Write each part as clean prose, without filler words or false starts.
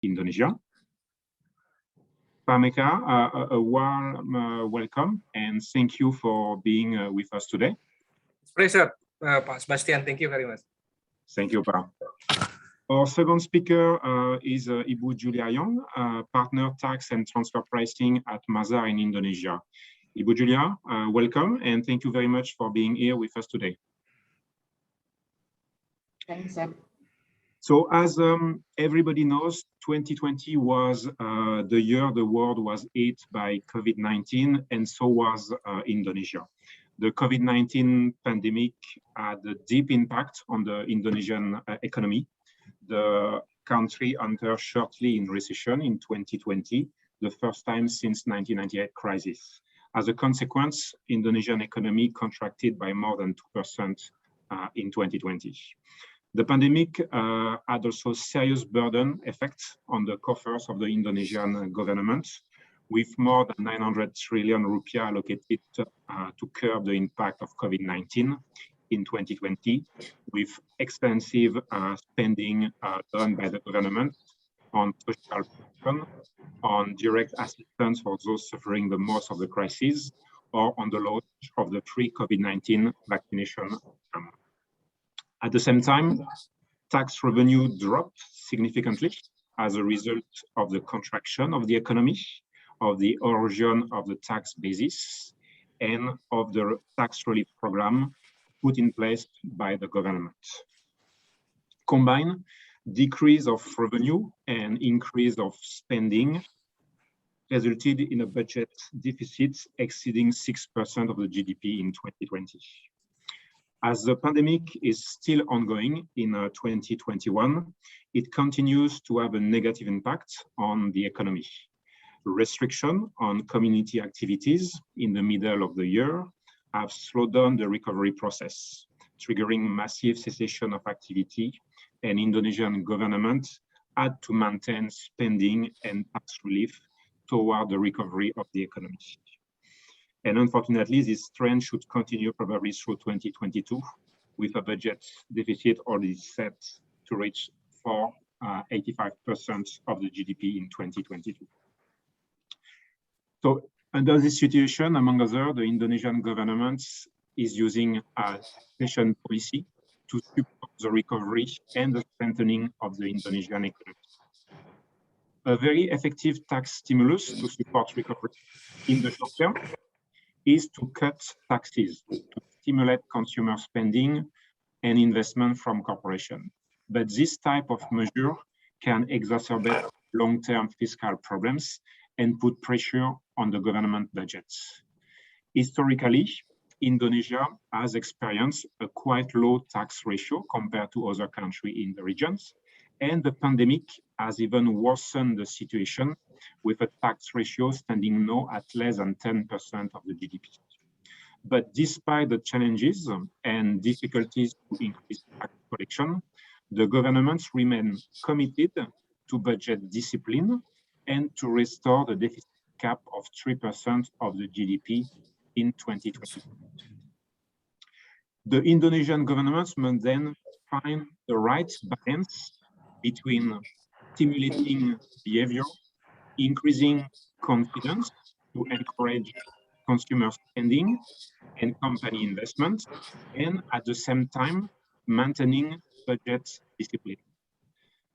Indonesia. Mekar, a warm welcome and thank you for being with us today. Pleasure, Pak Sebastian. Thank you very much. Thank you, Pa. Our second speaker is Ibu Julia Young, Partner Tax and Transfer Pricing at Mazars in Indonesia. Ibu Julia, welcome and thank you very much for being here with us today. Thanks, Seb. So as everybody knows, 2020 was the year the world was hit by COVID-19, and so was Indonesia. The COVID-19 pandemic had a deep impact on the Indonesian economy. The country entered shortly in recession in 2020, the first time since 1998 crisis. As a consequence, Indonesian economy contracted by more than 2% in 2020. The pandemic had also serious burden effects on the coffers of the Indonesian government, with more than 900 trillion rupiah allocated to curb the impact of COVID-19 in 2020, with extensive spending done by the government on social protection, on direct assistance for those suffering the most of the crisis, or on the launch of the free COVID-19 vaccination program. At the same time, tax revenue dropped significantly as a result of the contraction of the economy, of the erosion of the tax basis, and of the tax relief program put in place by the government. Combined, decrease of revenue and increase of spending resulted in a budget deficit exceeding 6% of the GDP in 2020. As the pandemic is still ongoing in 2021, it continues to have a negative impact on the economy. Restriction on community activities in the middle of the year have slowed down the recovery process, triggering massive cessation of activity, and Indonesian government had to maintain spending and tax relief toward the recovery of the economy. And unfortunately, this trend should continue probably through 2022, with a budget deficit already set to reach 85% of the GDP in 2022. So under this situation, among others, the Indonesian government is using a taxation policy to support the recovery and the strengthening of the Indonesian economy. A very effective tax stimulus to support recovery in the short term is to cut taxes to stimulate consumer spending and investment from corporations. But this type of measure can exacerbate long-term fiscal problems and put pressure on the government budgets. Historically, Indonesia has experienced a quite low tax ratio compared to other countries in the regions, and the pandemic has even worsened the situation with a tax ratio standing now at less than 10% of the GDP. But despite the challenges and difficulties to increase tax collection, the governments remain committed to budget discipline and to restore the deficit cap of 3% of the GDP in 2020. The Indonesian government must then find the right balance between stimulating behavior, increasing confidence to encourage consumer spending and company investment, and at the same time, maintaining budget discipline.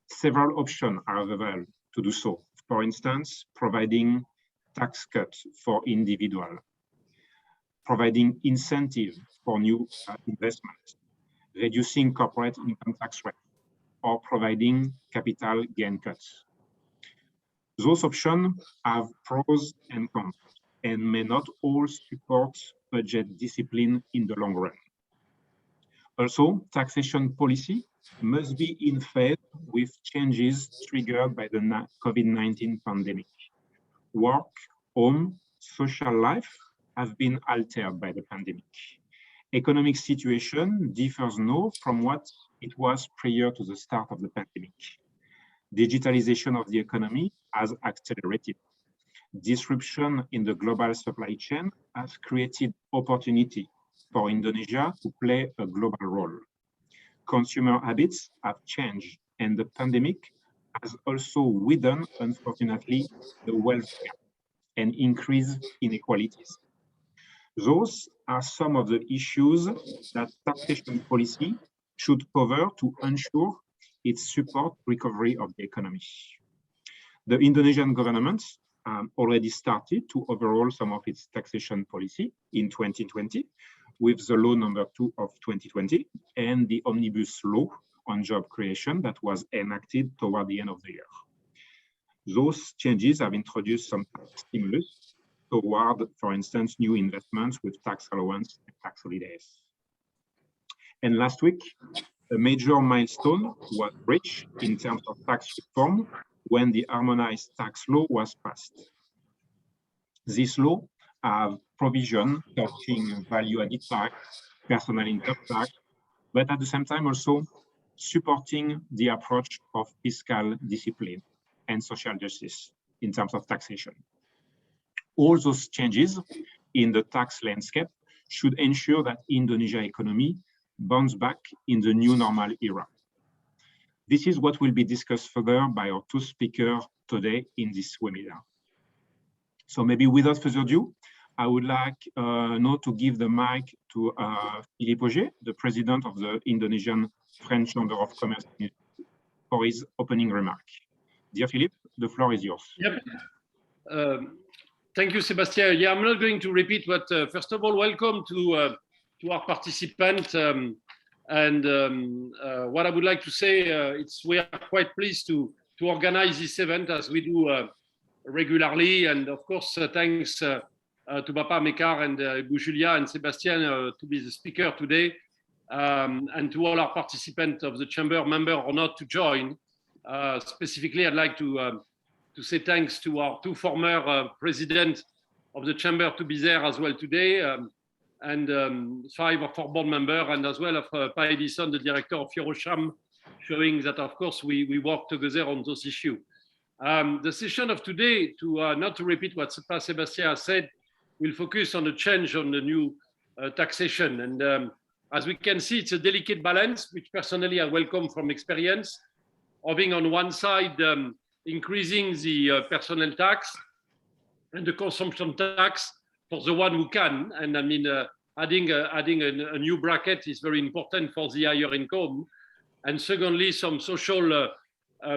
Several options are available to do so. For instance, providing tax cuts for individuals, providing incentive for new investment, reducing corporate income tax rate, or providing capital gain cuts. Those options have pros and cons and may not all support budget discipline in the long run. Also, taxation policy must be in phase with changes triggered by the COVID-19 pandemic. Work, home, social life have been altered by the pandemic. Economic situation differs now from what it was prior to the start of the pandemic. Digitalization of the economy has accelerated. Disruption in the global supply chain has created opportunity for Indonesia to play a global role. Consumer habits have changed, and the pandemic has also widened, unfortunately, the wealth gap and increased inequalities. Those are some of the issues that taxation policy should cover to ensure its support recovery of the economy. The Indonesian government already started to overhaul some of its taxation policy in 2020 with the law number 2 of 2020 and the omnibus law on job creation that was enacted toward the end of the year. Those changes have introduced some stimulus toward, for instance, new investments with tax allowance and tax holidays. And last week, a major milestone was reached in terms of tax reform when the harmonized tax law was passed. This law has provision touching value-added tax, personal income tax, but at the same time also supporting the approach of fiscal discipline and social justice in terms of taxation. All those changes in the tax landscape should ensure that Indonesia economy bounce back in the new normal era. This is what will be discussed further by our two speakers today in this webinar. So maybe without further ado, I would like now to give the mic to Philippe Augier, the president of the Indonesian French Chamber of Commerce, for his opening remark. Dear Philippe, the floor is yours. Yep. Thank you, Sebastian. Yeah, I'm not going to repeat what, first of all, welcome to our participant. What I would like to say, we are quite pleased to organize this event as we do regularly. And of course, thanks to Bapak Mekar and Bu Julia and Sebastian to be the speaker today. And to all our participants of the chamber, member or not, to join. Specifically, I'd like to say thanks to our two former presidents of the chamber to be there as well today, and 5 of our board members, and as well of Pa Edison, the director of Eurosham, showing that, of course, we work together on those issues. The session of today, not to repeat what Sebastian has said, will focus on the change on the new taxation. And as we can see, it's a delicate balance, which personally I welcome from experience, having on one side increasing the personal tax and the consumption tax for the one who can. And I mean, adding a new bracket is very important for the higher income. And secondly, some social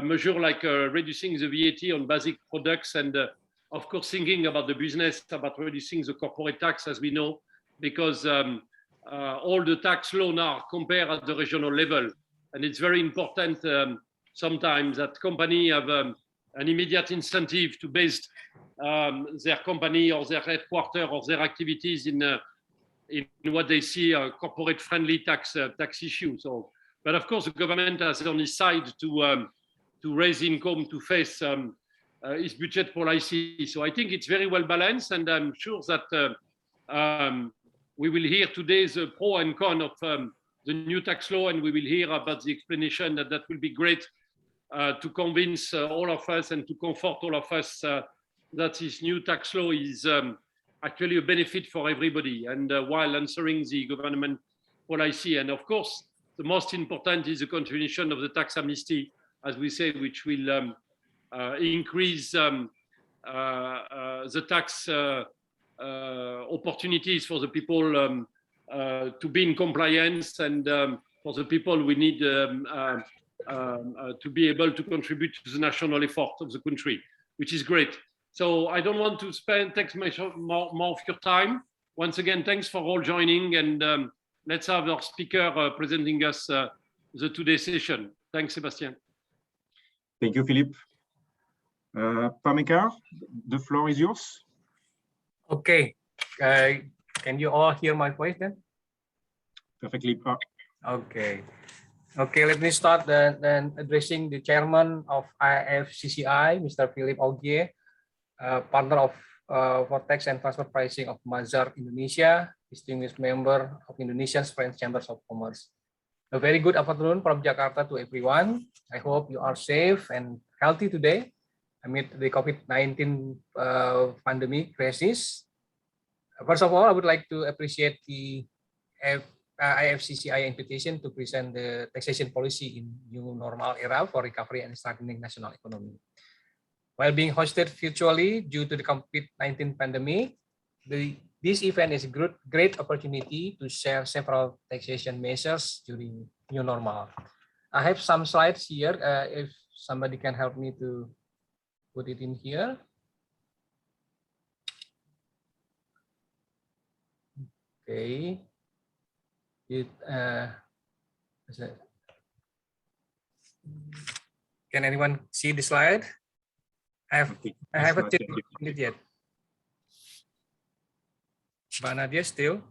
measure like reducing the VAT on basic products and of course thinking about the business, about reducing the corporate tax, as we know, because all the tax law now are compared at the regional level. And it's very important sometimes that companies have an immediate incentive to base their company or their headquarters or their activities in what they see a corporate-friendly tax issue. So, but of course, the government has on its side to raise income to face its budget policy. So I think it's very well balanced, and I'm sure that we will hear today the pro and con of the new tax law, and we will hear about the explanation that will be great to convince all of us and to comfort all of us that this new tax law is actually a benefit for everybody, and while answering the government policy. And of course, the most important is the continuation of the tax amnesty, as we say, which will increase the tax opportunities for the people to be in compliance, and for the people we need to be able to contribute to the national effort of the country, which is great. So I don't want to take more of your time. Once again, thanks for all joining, and let's have our speaker presenting us the today's session. Thanks, Sebastian. Thank you, Philippe. Pa Mekar, the floor is yours. Okay. Can you all hear my voice then? Perfectly, Pa. Okay. Okay, let me start then addressing the chairman of IFCCI, Mr. Philippe Augier, partner of for tax and transfer pricing of Mazars Indonesia, distinguished member of Indonesian French Chambers of Commerce. A very good afternoon from Jakarta to everyone. I hope you are safe and healthy today amid the COVID-19 pandemic crisis. First of all, I would like to appreciate the IFCCI invitation to present the taxation policy in new normal era for recovery and strengthening national economy. While being hosted virtually due to the COVID-19 pandemic, this event is a great opportunity to share several taxation measures during new normal. I have some slides here. If somebody can help me to put it in here. Okay. Can anyone see the slide? I haven't seen it yet. Mbak Nadia still?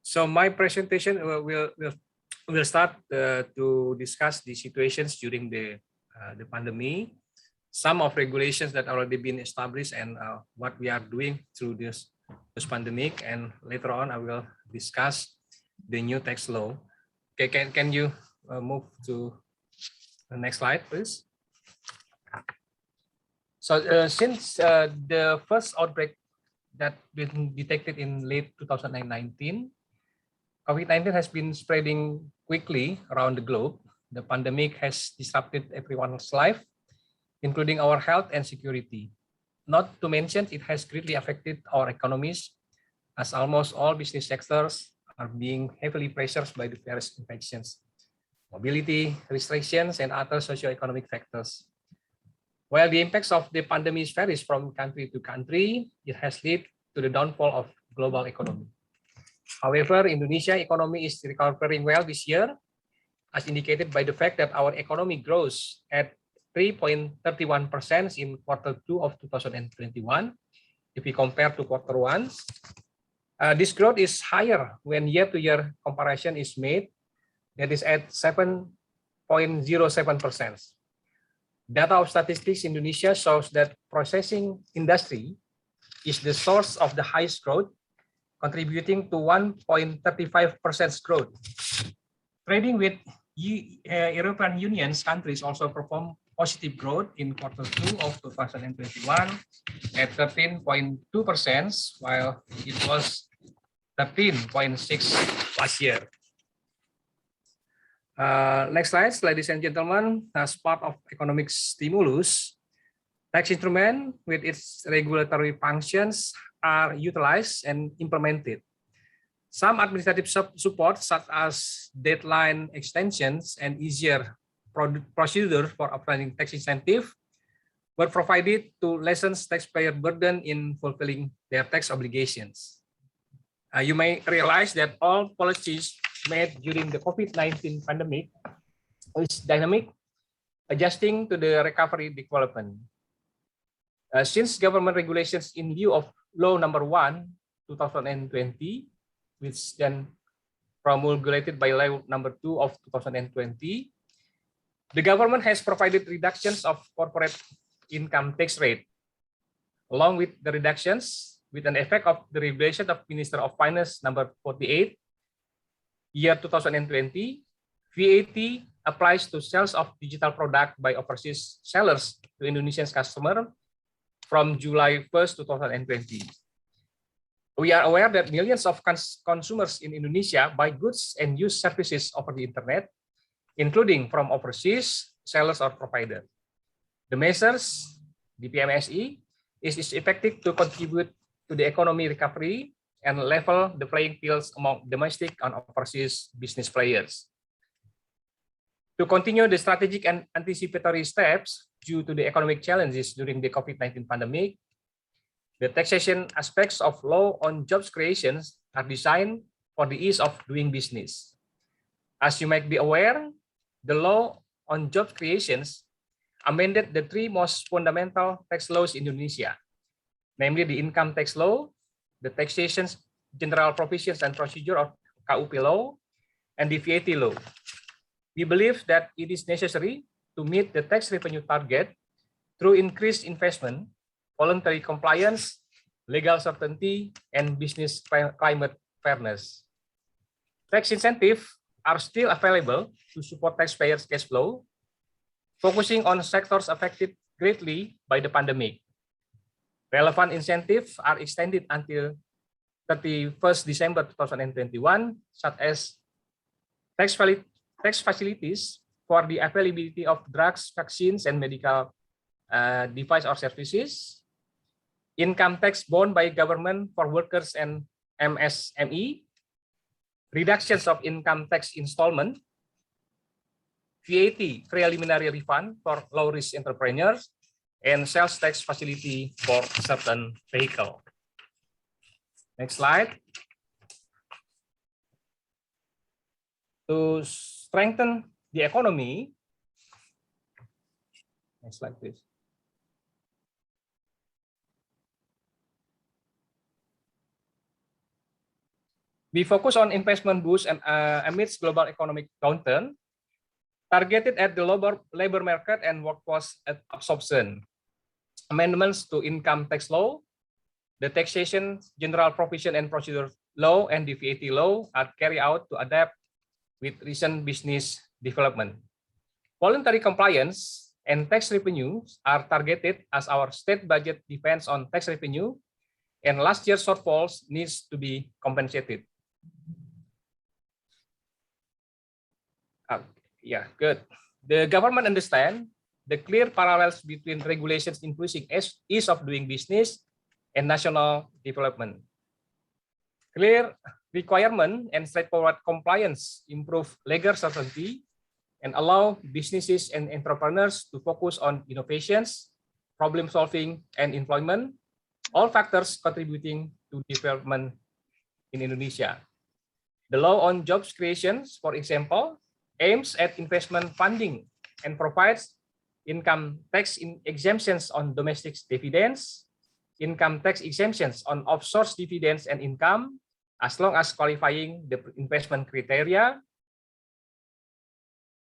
So my presentation will start to discuss the situations during the pandemic, some of regulations that already been established, and what we are doing through this pandemic. And later on, I will discuss the new tax law. Okay, can you move to the next slide, please? So since the first outbreak that been detected in late 2019, COVID-19 has been spreading quickly around the globe. The pandemic has disrupted everyone's life, including our health and security. Not to mention, it has greatly affected our economies, as almost all business sectors are being heavily pressured by the various infections, mobility restrictions, and other socioeconomic factors. While the impacts of the pandemic varies from country to country, it has led to the downfall of global economy. However, Indonesia economy is recovering well this year, as indicated by the fact that our economy grows at 3.31% in Q2 of 2021. If we compare to Q1, this growth is higher when year-to-year comparison is made, that is at 7.07%. Data of Statistics Indonesia shows that processing industry is the source of the highest growth, contributing to 1.35% growth. Trading with European Union's countries also performed positive growth in Q2 of 2021 at 13.2%, while it was 13.6% last year. Next slide, ladies and gentlemen. As part of economic stimulus, tax instrument with its regulatory functions are utilized and implemented. Some administrative support, such as deadline extensions and easier procedure for applying tax incentive, were provided to lessen taxpayer burden in fulfilling their tax obligations. You may realize that all policies made during the COVID-19 pandemic is dynamic, adjusting to the recovery development. Since government regulations in lieu of Law Number 1, 2020, which then promulgated by Law Number 2 of 2020, the government has provided reductions of corporate income tax rate. Along with the reductions, with an effect of the regulation of Minister of Finance Number 48, year 2020, VAT applies to sales of digital product by overseas sellers to Indonesian customers from July 1st, 2020. We are aware that millions of consumers in Indonesia buy goods and use services over the internet, including from overseas sellers or providers. The measures, the PMSE, is effective to contribute to the economy recovery and level the playing fields among domestic and overseas business players. To continue the strategic and anticipatory steps due to the economic challenges during the COVID-19 pandemic, the taxation aspects of law on jobs creations are designed for the ease of doing business. As you might be aware, the law on job creations amended the three most fundamental tax laws in Indonesia, namely the income tax law, the taxation general provisions and procedure of KUP law, and the VAT law. We believe that it is necessary to meet the tax revenue target through increased investment, voluntary compliance, legal certainty, and business climate fairness. Tax incentives are still available to support taxpayers' cash flow, focusing on sectors affected greatly by the pandemic. Relevant incentives are extended until 31st December 2021, such as tax facilities for the availability of drugs, vaccines, and medical device or services, income tax borne by government for workers and MSME, reductions of income tax installment, VAT preliminary refund for low-risk entrepreneurs, and sales tax facility for certain vehicle. Next slide. To strengthen the economy, next slide, please. We focus on investment boost and amidst global economic downturn, targeted at the labor market and workforce absorption. Amendments to income tax law, the Taxation General Provision and Procedure Law, and the VAT law are carried out to adapt with recent business development. Voluntary compliance and tax revenues are targeted as our state budget depends on tax revenue, and last year's shortfalls needs to be compensated. Yeah, good. The government understands the clear parallels between regulations increasing ease of doing business and national development. Clear requirement and straightforward compliance improve legal certainty and allow businesses and entrepreneurs to focus on innovations, problem solving, and employment, all factors contributing to development in Indonesia. The law on jobs creations, for example, aims at investment funding and provides income tax exemptions on domestic dividends, income tax exemptions on offshore dividends and income, as long as qualifying the investment criteria,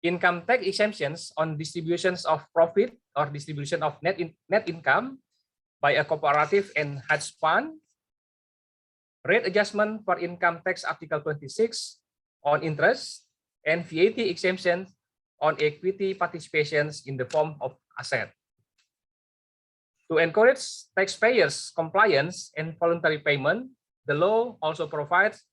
income tax exemptions on distributions of profit or distribution of net income by a cooperative and hedge fund, rate adjustment for income tax Article 26 on interest, and VAT exemption on equity participations in the form of asset. To encourage taxpayers' compliance and voluntary payment, the law also provides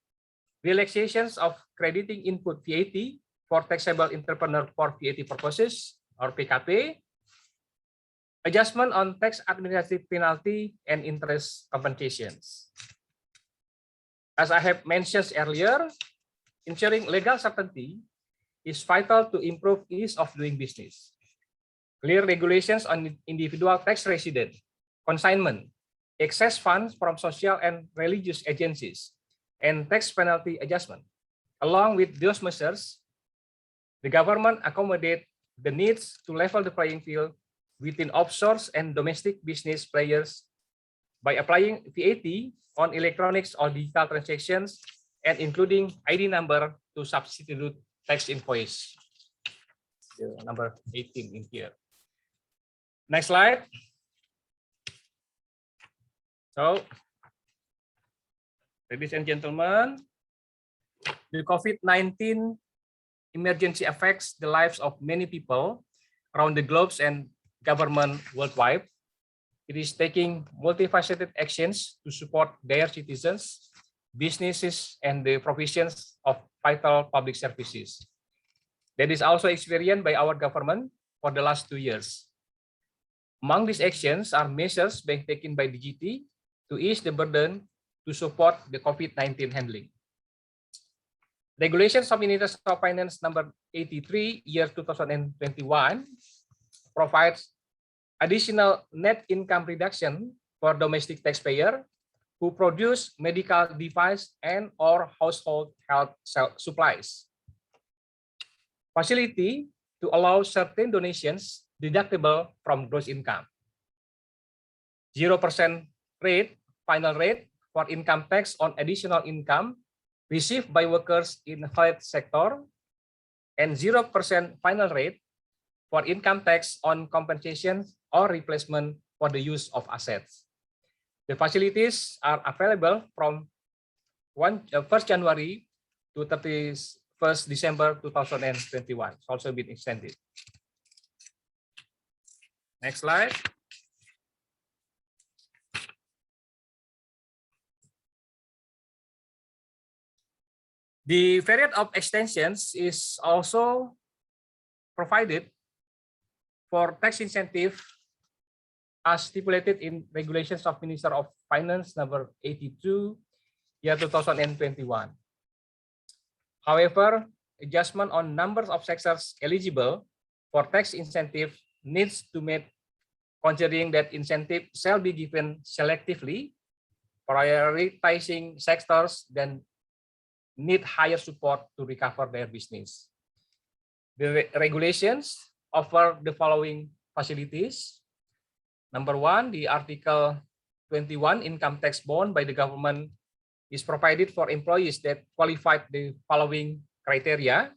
relaxations of crediting input VAT for taxable entrepreneur for VAT purposes or PKP, adjustment on tax administrative penalty and interest compensations. As I have mentioned earlier, ensuring legal certainty is vital to improve ease of doing business. Clear regulations on individual tax resident, consignment, excess funds from social and religious agencies, and tax penalty adjustment. Along with those measures, the government accommodates the needs to level the playing field within offshore and domestic business players by applying VAT on electronics or digital transactions and including ID number to substitute tax invoice. Number 18 in here. Next slide. So, ladies and gentlemen, the COVID-19 emergency affects the lives of many people around the globe and government worldwide. It is taking multifaceted actions to support their citizens, businesses, and the provisions of vital public services. That is also experienced by our government for the last 2 years. Among these actions are measures being taken by DGT to ease the burden to support the COVID-19 handling. Regulations of International Finance number 83 year 2021 provides additional net income reduction for domestic taxpayer who produce medical device and or household health supplies. Facility to allow certain donations deductible from gross income. 0% rate, final rate for income tax on additional income received by workers in the health sector, and 0% final rate for income tax on compensation or replacement for the use of assets. The facilities are available from 1st January to 31st December 2021. It's also been extended. Next slide. The period of extensions is also provided for tax incentive as stipulated in regulations of Minister of Finance number 82 year 2021. However, adjustment on numbers of sectors eligible for tax incentive needs to meet considering that incentive shall be given selectively, prioritizing sectors that need higher support to recover their business. The regulations offer the following facilities. Number one, the Article 21 income tax bond by the government is provided for employees that qualified the following criteria.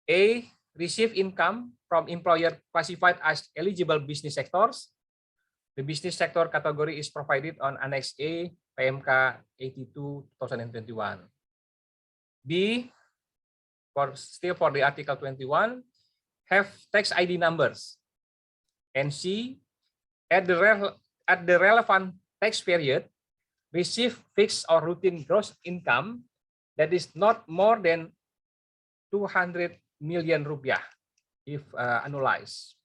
A, receive income from employer classified as eligible business sectors. The business sector category is provided on Annex A, PMK 82, 2021. B, still for the Article 21, have tax ID numbers. And C, at the relevant tax period, receive fixed or routine gross income that is not more than 200 million rupiah if annualized.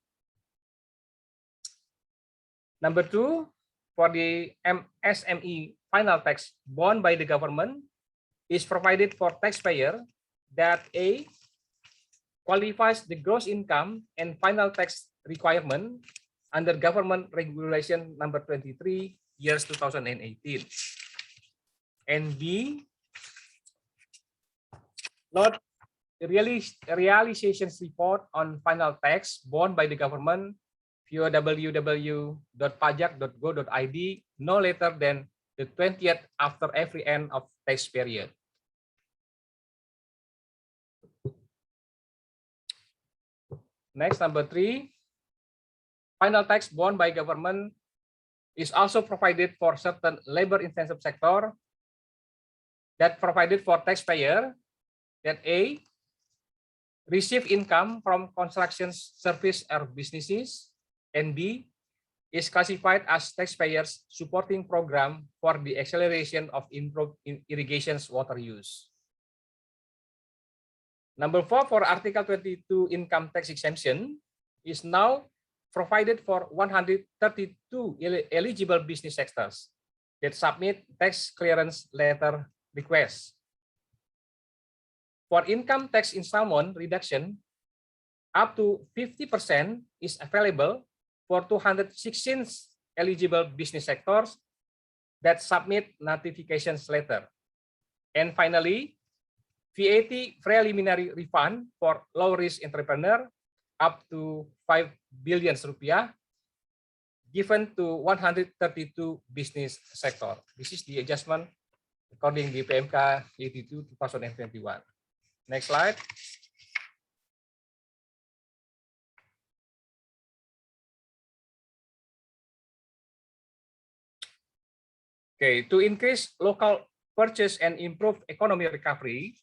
Number two, for the SME final tax bond by the government is provided for taxpayer that A, qualifies the gross income and final tax requirement under government regulation number 23 years 2018. And B, not realizations report on final tax borne by the government via www.pajak.go.id no later than the 20th after every end of tax period. Next, number three, final tax borne by government is also provided for certain labor-intensive sector that provided for taxpayer that A, receive income from construction service or businesses, and B, is classified as taxpayers supporting program for the acceleration of improved irrigation's water use. Number four, for Article 22 income tax exemption is now provided for 132 eligible business sectors that submit tax clearance letter requests. For income tax installment reduction, up to 50% is available for 216 eligible business sectors that submit notifications letter. And finally, VAT preliminary refund for low-risk entrepreneur up to 5 billion rupiah given to 132 business sector. This is the adjustment according to PMK 82 2021. Next slide. Okay, to increase local purchase and improve economic recovery,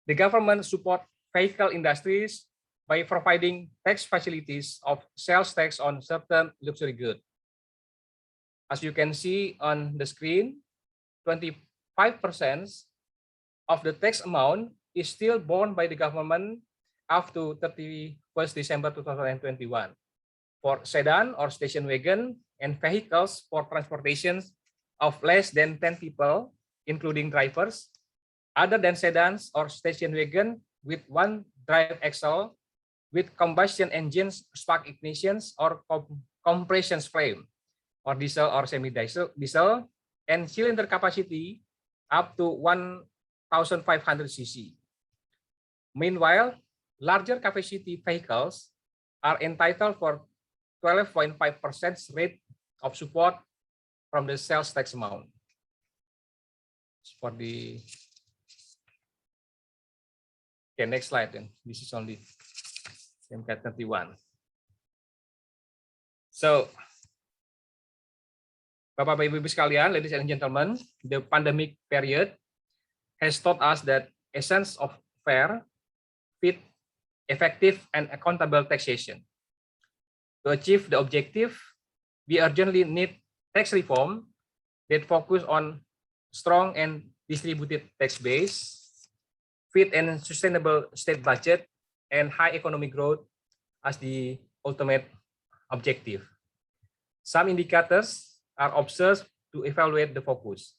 the government support vehicle industries by providing tax facilities of sales tax on certain luxury goods. As you can see on the screen, 25% of the tax amount is still borne by the government up to 31st December 2021 for sedan or station wagon and vehicles for transportation of less than 10 people, including drivers, other than sedans or station wagon with one drive axle with combustion engines, spark ignitions, or compression frame, or diesel or semi-diesel, and cylinder capacity up to 1,500 cc. Meanwhile, larger capacity vehicles are entitled for 12.5% rate of support from the sales tax amount. For the next slide, then this is only PMK 31. So, Bapak Ibu sekalian, ladies and gentlemen, the pandemic period has taught us that essence of fair, fit, effective, and accountable taxation. To achieve the objective, we urgently need tax reform that focus on strong and distributed tax base, fit and sustainable state budget, and high economic growth as the ultimate objective. Some indicators are observed to evaluate the focus.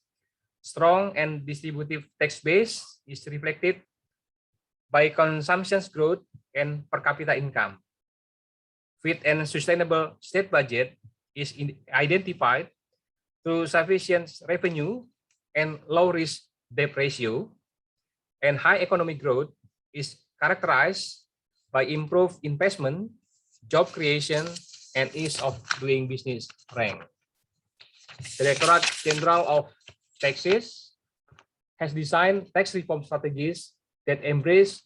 Strong and distributive tax base is reflected by consumption growth and per capita income. Fit and sustainable state budget is identified through sufficient revenue and low risk debt ratio, and high economic growth is characterized by improved investment, job creation, and ease of doing business rank. Directorate General of Taxes has designed tax reform strategies that embrace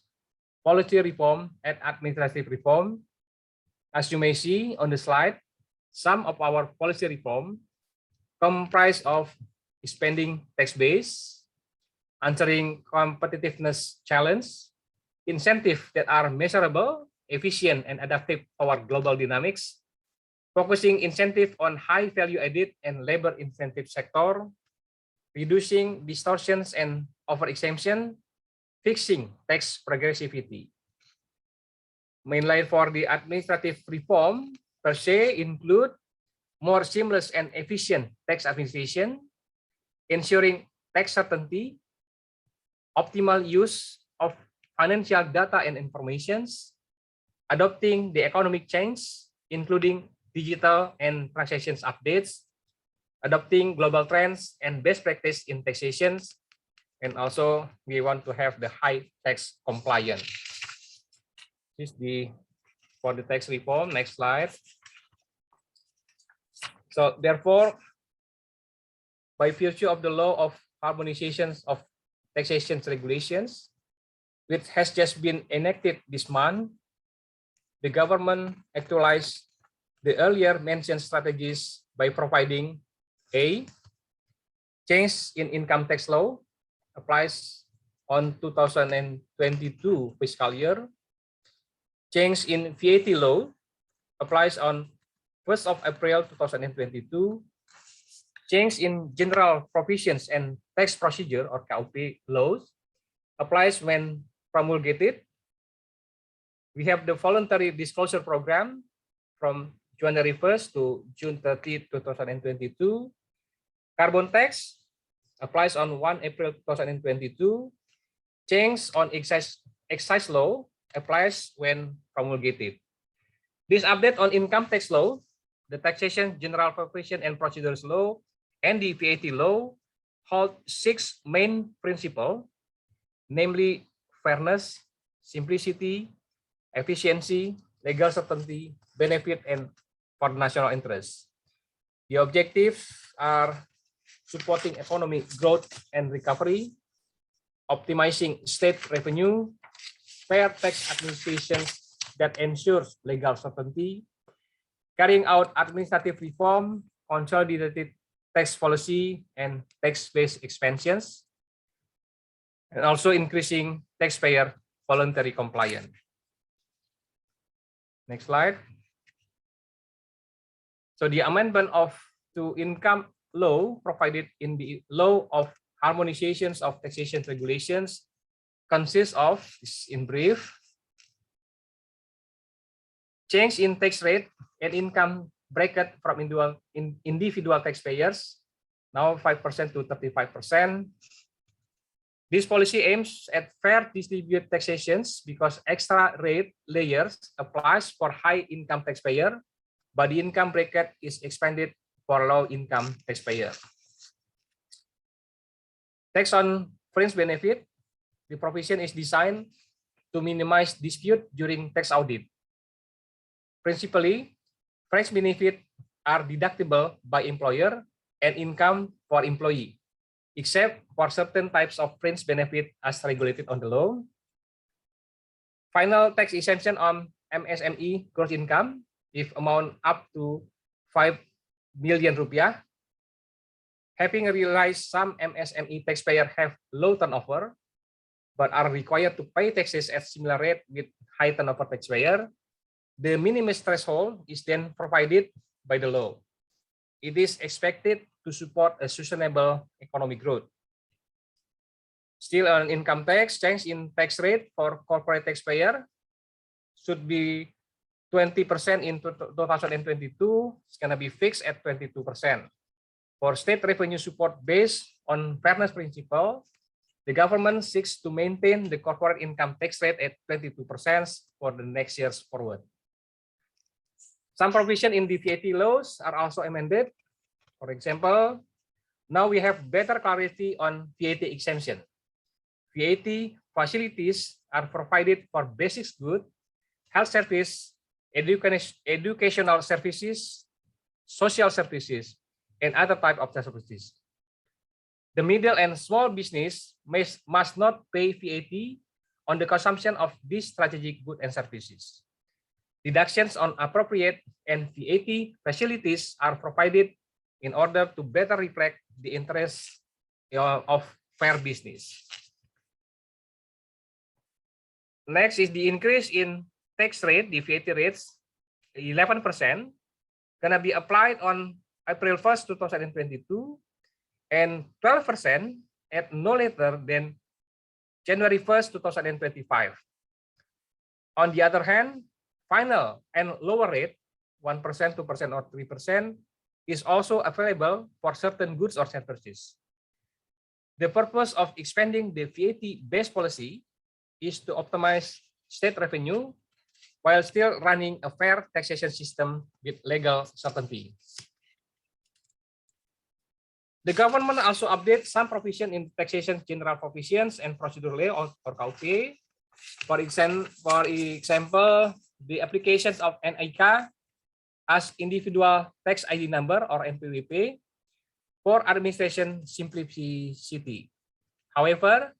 policy reform and administrative reform. As you may see on the slide, some of our policy reform comprise of expanding tax base, answering competitiveness challenge, incentives that are measurable, efficient, and adaptive to our global dynamics, focusing incentive on high value added and labor incentive sector, reducing distortions and over exemption, fixing tax progressivity. Mainline for the administrative reform per se include more seamless and efficient tax administration, ensuring tax certainty, optimal use of financial data and informations, adopting the economic change, including digital and transactions updates, adopting global trends and best practice in taxations, and also we want to have the high tax compliance. This is for the tax reform. Next slide. So therefore, by virtue of the law of harmonization of taxation regulations, which has just been enacted this month, the government actualized the earlier mentioned strategies by providing a change in income tax law applies on 2022 fiscal year. Change in VAT law applies on 1st of April 2022. Change in general provisions and tax procedure or KUP laws applies when promulgated. We have the voluntary disclosure program from January 1st to June 30, 2022. Carbon tax applies on 1 April 2022. Change on excise law applies when promulgated. This update on income tax law, the Taxation General Provision and Procedures Law, and the VAT law hold 6 main principles, namely fairness, simplicity, efficiency, legal certainty, benefit, and for national interest. The objectives are supporting economic growth and recovery, optimizing state revenue, fair tax administration that ensures legal certainty, carrying out administrative reform, consolidated tax policy, and tax-based expansions, and also increasing taxpayer voluntary compliance. Next slide. So the amendment to income law provided in the law of harmonizations of taxation regulations consists of, in brief, change in tax rate and income bracket from individual taxpayers, now 5% to 35%. This policy aims at fair distributed taxations because extra rate layers applies for high income taxpayer, but the income bracket is expanded for low income taxpayer. Tax on fringe benefit, the provision is designed to minimize dispute during tax audit. Principally, fringe benefit are deductible by employer and income for employee, except for certain types of fringe benefit as regulated on the law. Final tax exemption on MSME gross income if amount up to 5 million rupiah. Having realized some MSME taxpayers have low turnover, but are required to pay taxes at similar rate with high turnover taxpayer, the minimum threshold is then provided by the law. It is expected to support a sustainable economic growth. Still on income tax, change in tax rate for corporate taxpayer should be 20% in 2022. It's going to be fixed at 22%. For state revenue support based on fairness principle, the government seeks to maintain the corporate income tax rate at 22% for the next years forward. Some provision in the VAT laws are also amended. For example, now we have better clarity on VAT exemption. VAT facilities are provided for basic goods, health service, educational services, social services, and other type of services. The middle and small business must not pay VAT on the consumption of these strategic goods and services. Deductions on appropriate and VAT facilities are provided in order to better reflect the interests of fair business. Next is the increase in tax rate, the VAT rates, 11%, gonna be applied on April 1st, 2022, and 12% at no later than January 1st, 2025. On the other hand, final and lower rate, 1%, 2%, or 3%, is also available for certain goods or services. The purpose of expanding the VAT-based policy is to optimize state revenue while still running a fair taxation system with legal certainty. The government also updates some provision in taxation general provisions and procedure law or KUP. For example, the applications of NIK as individual tax ID number or NPWP for administration simplicity. However,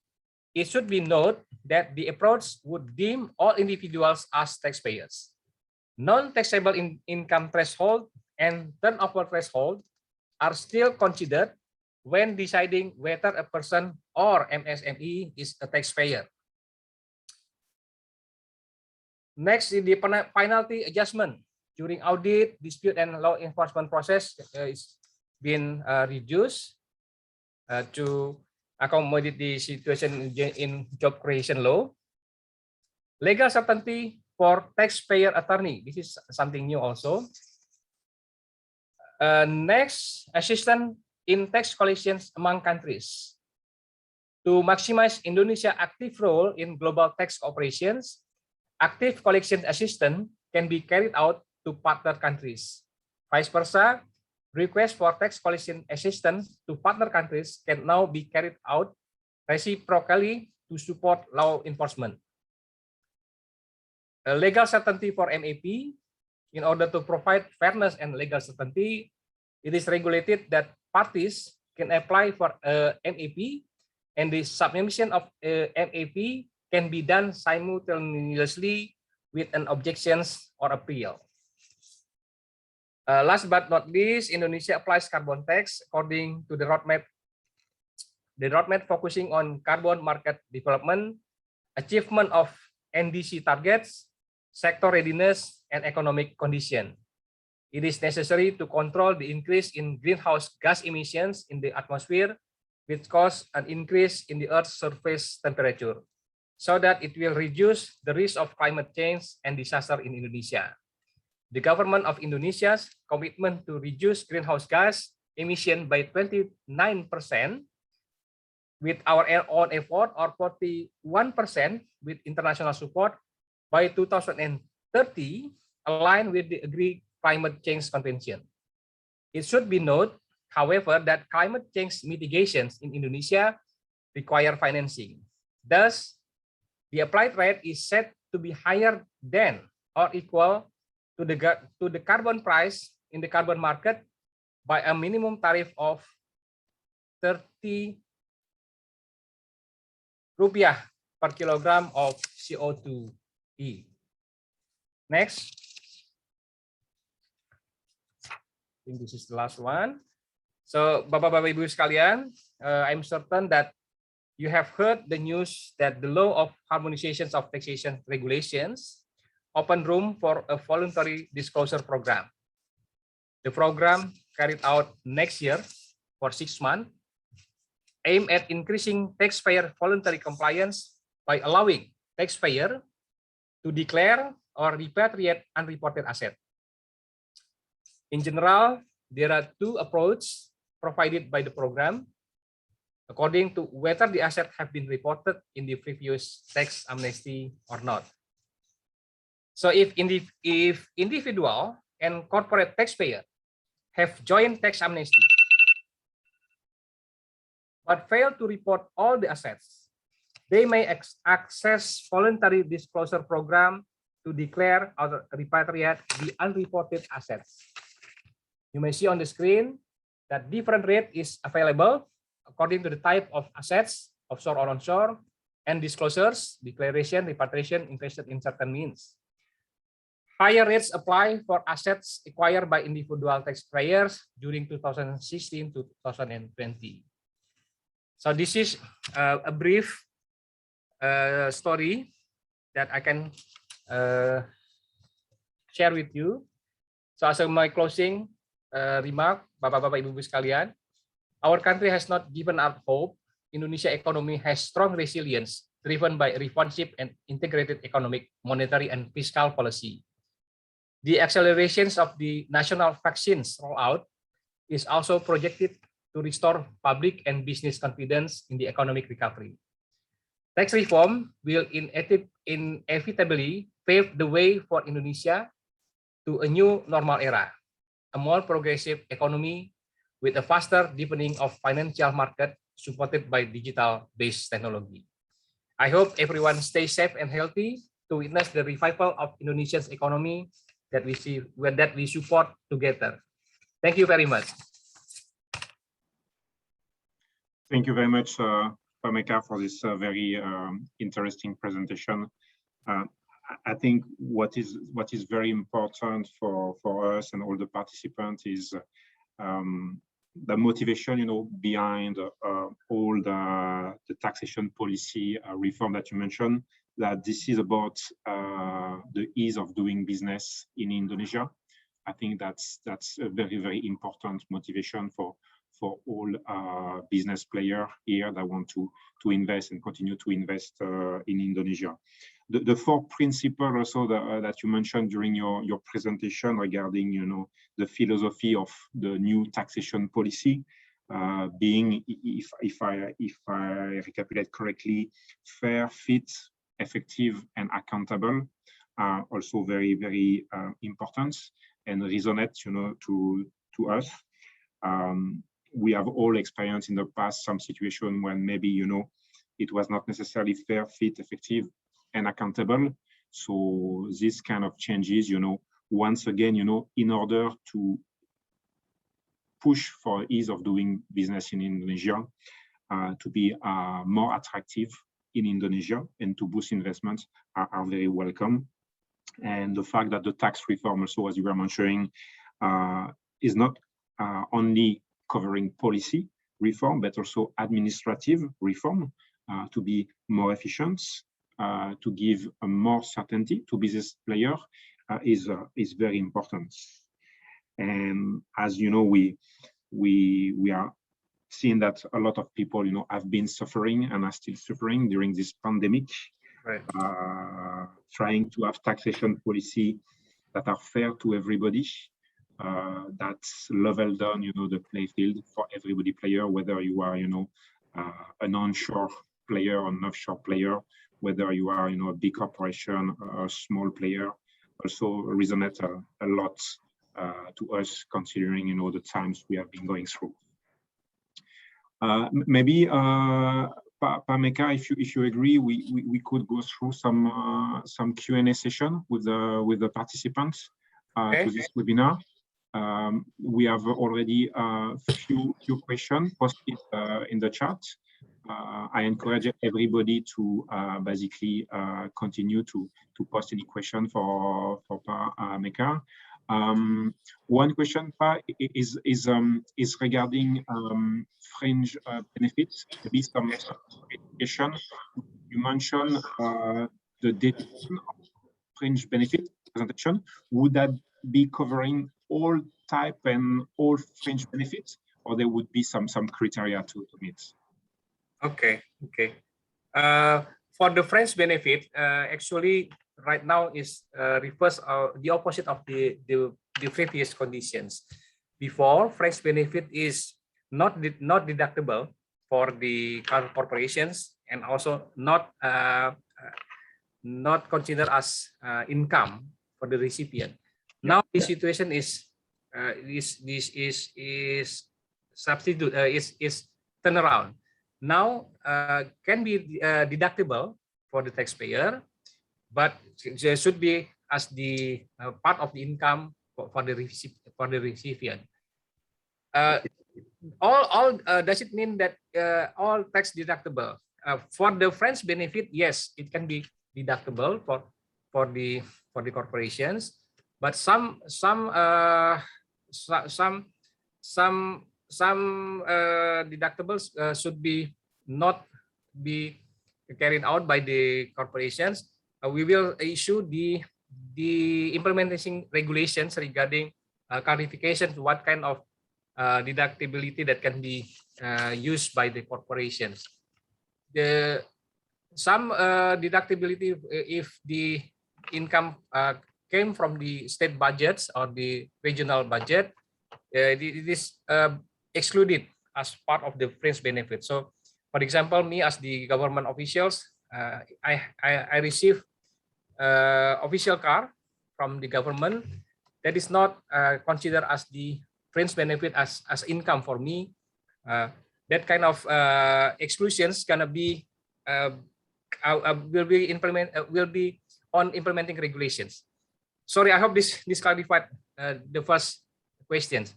it should be noted that the approach would deem all individuals as taxpayers. Non-taxable income threshold and turnover threshold are still considered when deciding whether a person or MSME is a taxpayer. Next is the penalty adjustment during audit, dispute, and law enforcement process is being reduced to accommodate the situation in job creation law. Legal certainty for taxpayer attorney. This is something new also. Next, assistance in tax collections among countries. To maximize Indonesia's active role in global tax operations, active collection assistance can be carried out to partner countries. Vice versa, requests for tax collection assistance to partner countries can now be carried out reciprocally to support law enforcement. Legal certainty for MAP. In order to provide fairness and legal certainty, it is regulated that parties can apply for a MAP, and the submission of a MAP can be done simultaneously with an objections or appeal. Last but not least, Indonesia applies carbon tax according to the roadmap. The roadmap focusing on carbon market development, achievement of NDC targets, sector readiness, and economic condition. It is necessary to control the increase in greenhouse gas emissions in the atmosphere, which cause an increase in the Earth's surface temperature, so that it will reduce the risk of climate change and disaster in Indonesia. The government of Indonesia's commitment to reduce greenhouse gas emission by 29% with our own effort, or 41% with international support by 2030, aligned with the agreed climate change convention. It should be noted, however, that climate change mitigations in Indonesia require financing. Thus, the applied rate is set to be higher than or equal to the carbon price in the carbon market by a minimum tariff of 30 rupiah per kilogram of CO2e. Next. I think this is the last one. So, Bapak-Bapak Ibu sekalian, I'm certain that you have heard the news that the law of harmonizations of taxation regulations open room for a voluntary disclosure program. The program carried out next year for 6 months aimed at increasing taxpayer voluntary compliance by allowing taxpayer to declare or repatriate unreported asset. In general, there are two approaches provided by the program according to whether the asset have been reported in the previous tax amnesty or not. So if individual and corporate taxpayer have joint tax amnesty but fail to report all the assets, they may access voluntary disclosure program to declare or repatriate the unreported assets. You may see on the screen that different rate is available according to the type of assets, offshore or onshore, and disclosures, declaration, repatriation, invested in certain means. Higher rates apply for assets acquired by individual taxpayers during 2016 to 2020. So this is a brief story that I can share with you. So as my closing remark, Bapak-Bapak, Ibu-Ibu sekalian, our country has not given up hope. Indonesia economy has strong resilience driven by responsive and integrated economic, monetary, and fiscal policy. The accelerations of the national vaccines rollout is also projected to restore public and business confidence in the economic recovery. Tax reform will inevitably pave the way for Indonesia to a new normal era, a more progressive economy with a faster deepening of financial market supported by digital-based technology. I hope everyone stays safe and healthy to witness the revival of Indonesia's economy that we support together. Thank you very much. Thank you very much, Mekar, for this very interesting presentation. I think what is very important for us and all the participants is the motivation, behind all the taxation policy reform that you mentioned. That this is about the ease of doing business in Indonesia. I think that's a very, very important motivation for all business players here that want to invest and continue to invest in Indonesia. The four principles also that you mentioned during your presentation regarding the philosophy of the new taxation policy, being, if I recapitulate correctly, fair, fit, effective, and accountable, are also very, very important and resonate to us. We have all experienced in the past some situation when maybe it was not necessarily fair, fit, effective, and accountable. So this kind of changes, once again, in order to push for ease of doing business in Indonesia, to be more attractive in Indonesia and to boost investments are very welcome. And the fact that the tax reform also, as you were mentioning, is not only covering policy reform, but also administrative reform to be more efficient, to give more certainty to business players is very important. And as you know, we are seeing that a lot of people have been suffering and are still suffering during this pandemic. Right. Trying to have taxation policy that are fair to everybody, that's level down the play field for everybody player, whether you are an onshore player or an offshore player, whether you are a big corporation or a small player. Also resonate a lot to us, considering the times we have been going through. Maybe Mekar, if you agree, we could go through some Q&A session with the participants to this webinar. We have already a few questions posted in the chat. I encourage everybody to basically continue to post any question for Mekar. One question is regarding fringe benefits. Maybe some clarification. You mentioned the definition of fringe benefit presentation. Would that be covering all type and all fringe benefits, or there would be some criteria to meet? Okay. For the French benefit, actually, right now is refers the opposite of the previous conditions. Before, French benefit is not deductible for the corporations, and also not considered as income for the recipient. Now the situation is substitute is turn around. Now can be deductible for the taxpayer, but there should be as the part of the income for the recipient. All does it mean that all tax deductible? For the French benefit, yes, it can be deductible for the corporations, but some deductibles should be not be carried out by the corporations. We will issue the implementation regulations regarding clarification to what kind of deductibility that can be used by the corporations. Some deductibility if the income came from the state budgets or the regional budget, it is excluded as part of the French benefit. So, for example, me as the government officials, I receive official car from the government that is not considered as the French benefit as income for me. That kind of exclusions gonna be will be on implementing regulations. Sorry, I hope this clarified the first questions.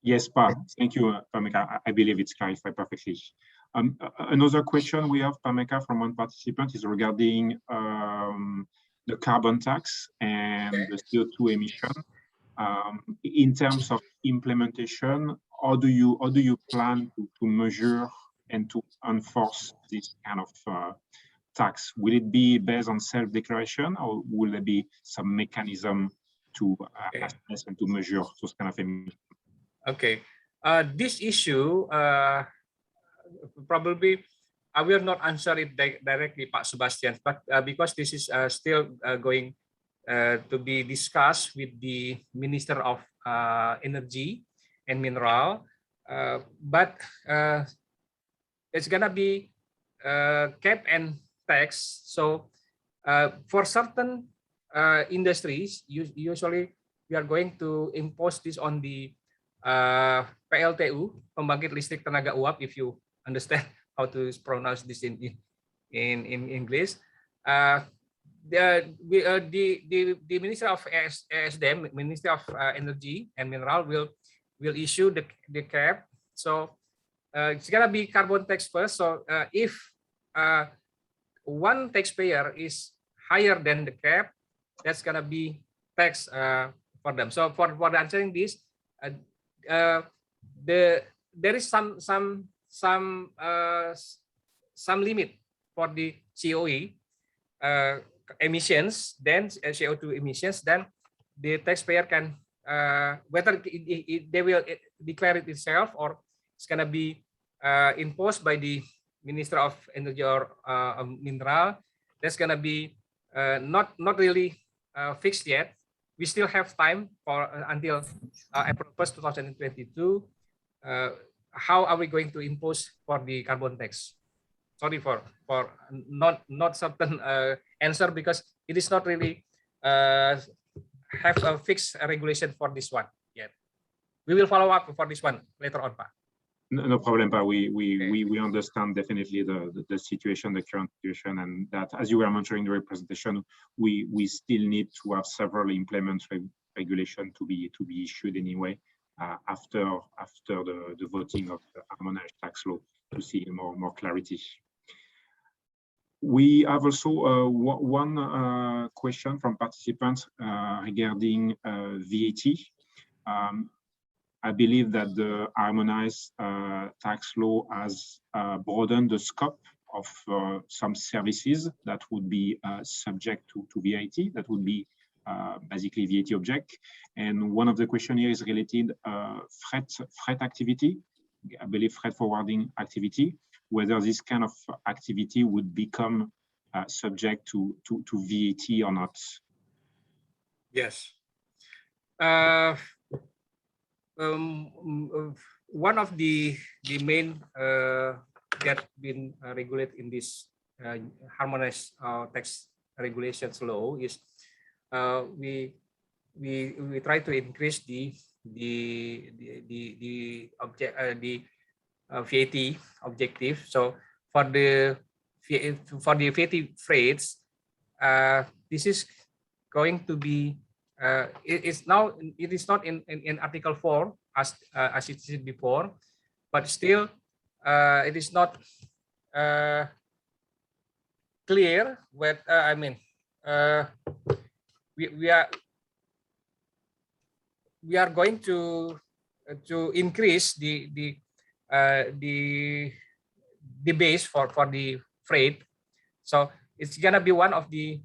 Yes, Pa. Thank you, Mekar. I believe it's clarified perfectly. Another question we have, Mekar, from one participant is regarding the carbon tax and the CO2 emission. In terms of implementation, how do you plan to measure and to enforce this kind of tax? Will it be based on self-declaration, or will there be some mechanism to assess and to measure those kind of emissions? Okay, this issue probably I will not answer it directly, Pak Sebastian, but because this is still going to be discussed with the Minister of Energy and Mineral, but it's gonna be cap and tax. So for certain industries, usually we are going to impose this on the PLTU, pembangkit listrik tenaga uap, if you understand how to pronounce this in English. The Minister of ESDM, Minister of Energy and Mineral will issue the cap. So it's gonna be carbon tax first. So if one taxpayer is higher than the cap, that's gonna be tax for them. So for answering this, there is some limit for the COE emissions, then CO2 emissions. Then the taxpayer can whether they will declare it itself or it's gonna be imposed by the Minister of Energy or Mineral. That's gonna be not really fixed yet. We still have time for until April 1st, 2022. How are we going to impose for the carbon tax? Sorry for not certain answer, because it is not really have a fixed regulation for this one yet. We will follow up for this one later on, Pa. No problem, but we understand definitely the situation, the current situation, and that, as you were mentioning in the presentation, we still need to have several regulation to be issued anyway after the voting of the harmonized tax law to see more clarity. We have also one question from participants regarding VAT. I believe that the harmonized tax law has broadened the scope of some services that would be subject to VAT, that would be basically VAT object. And one of the questions here is related freight activity, I believe freight forwarding activity. whether this kind of activity would become subject to VAT or not. Yes. One of the main that been regulated in this harmonized tax regulations law is we try to increase the VAT objective. So for the VAT freights, this is going to be it is not in Article 4 as it is before, but still it is not clear what I mean. We are going to increase the base for the freight, so it's gonna be one of the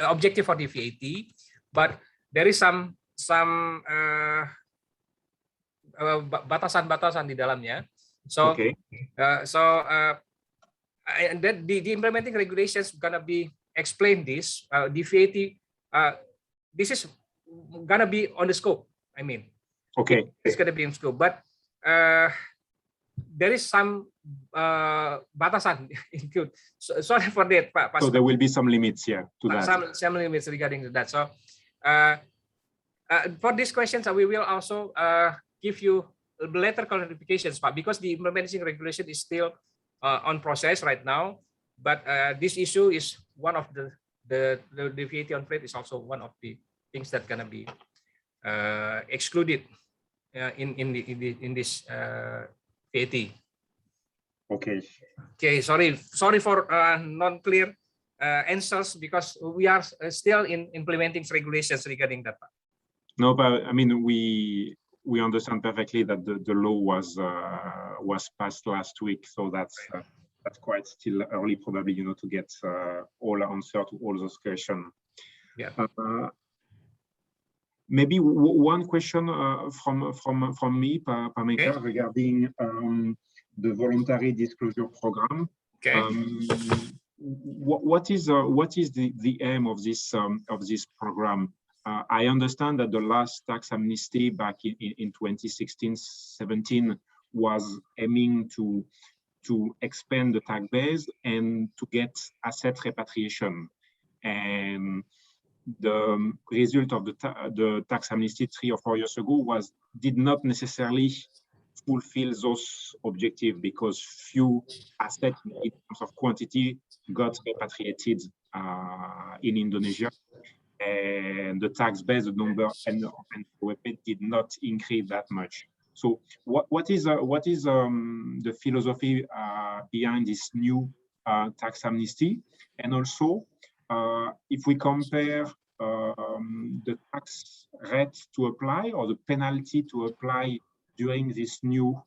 objective for the VAT, but there is some batasan-batasan di dalamnya. So okay. And then the implementing regulations gonna be explain this. The VAT, this is gonna be on the scope. I mean, Okay. it's gonna be in scope, but there is some batasan include. So, sorry for that, Pak. So there will be some limits here to that. Some limits regarding that. So for these questions, we will also give you later clarifications, Pak, because the implementing regulation is still on process right now. But this issue is one of the VAT on freight is also one of the things that gonna be excluded in this VAT. Okay. Okay, sorry for non-clear answers, because we are still in implementing regulations regarding that. No, but I mean, we understand perfectly that the law was passed last week, so that's quite still early, probably, to get all answer to all those questions. Yeah. Maybe one question from me, Mekar, Okay. regarding the voluntary disclosure program. Okay. What is the aim of this program? I understand that the last tax amnesty back in 2016-17 was aiming to expand the tax base and to get asset repatriation. And the result of the tax amnesty 3 or 4 years ago did not necessarily fulfill those objectives, because few assets in terms of quantity got repatriated in Indonesia, and the tax base, the number and did not increase that much. So what is the philosophy behind this new tax amnesty? And also, if we compare the tax rate to apply or the penalty to apply during this new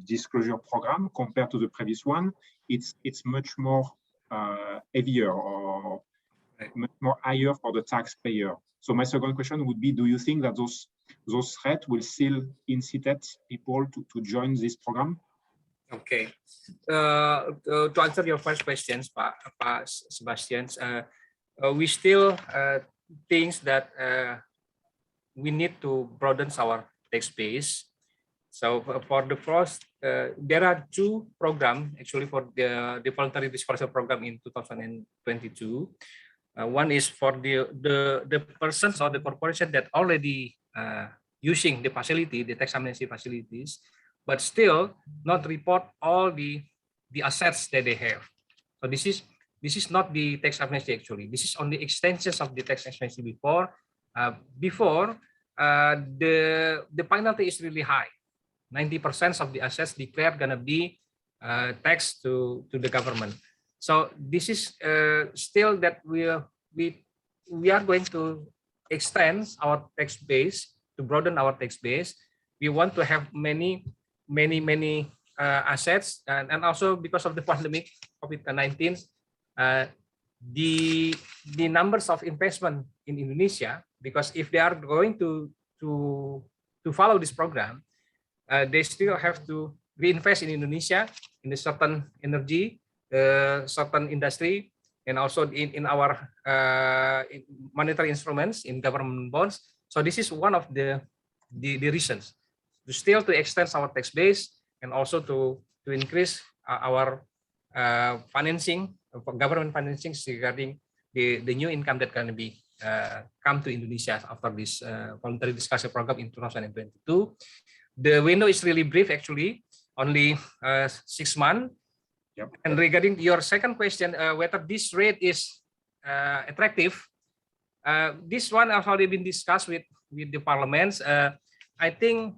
disclosure program compared to the previous one, it's much more heavier or much more higher for the taxpayer. So my second question would be: do you think that those rates will still incite people to join this program? Okay. To answer your first questions, Pak Sebastian, we still think that we need to broaden our tax base. So for the first, there are 2 programs actually for the voluntary disclosure program in 2022. One is for the persons or the corporation that already using the facility, the tax amnesty facilities, but still not report all the assets that they have. So this is not the tax amnesty actually. This is only extensions of the tax amnesty before. The penalty is really high. 90% of the assets declared gonna be taxed to the government. So this is still that we are going to extend our tax base, to broaden our tax base. We want to have many assets, and also because of the pandemic COVID-19, the numbers of investment in Indonesia, because if they are going to to follow this program, they still have to reinvest in Indonesia in a certain energy, certain industry, and also in our monetary instruments, in government bonds. So this is one of the reasons to extend our tax base and also to increase our financing, government financing regarding the new income that can be come to Indonesia after this voluntary disclosure program in 2022. The window is really brief, actually, only 6 months. Yep. And regarding your second question, whether this rate is attractive, this one has already been discussed with the parliaments. I think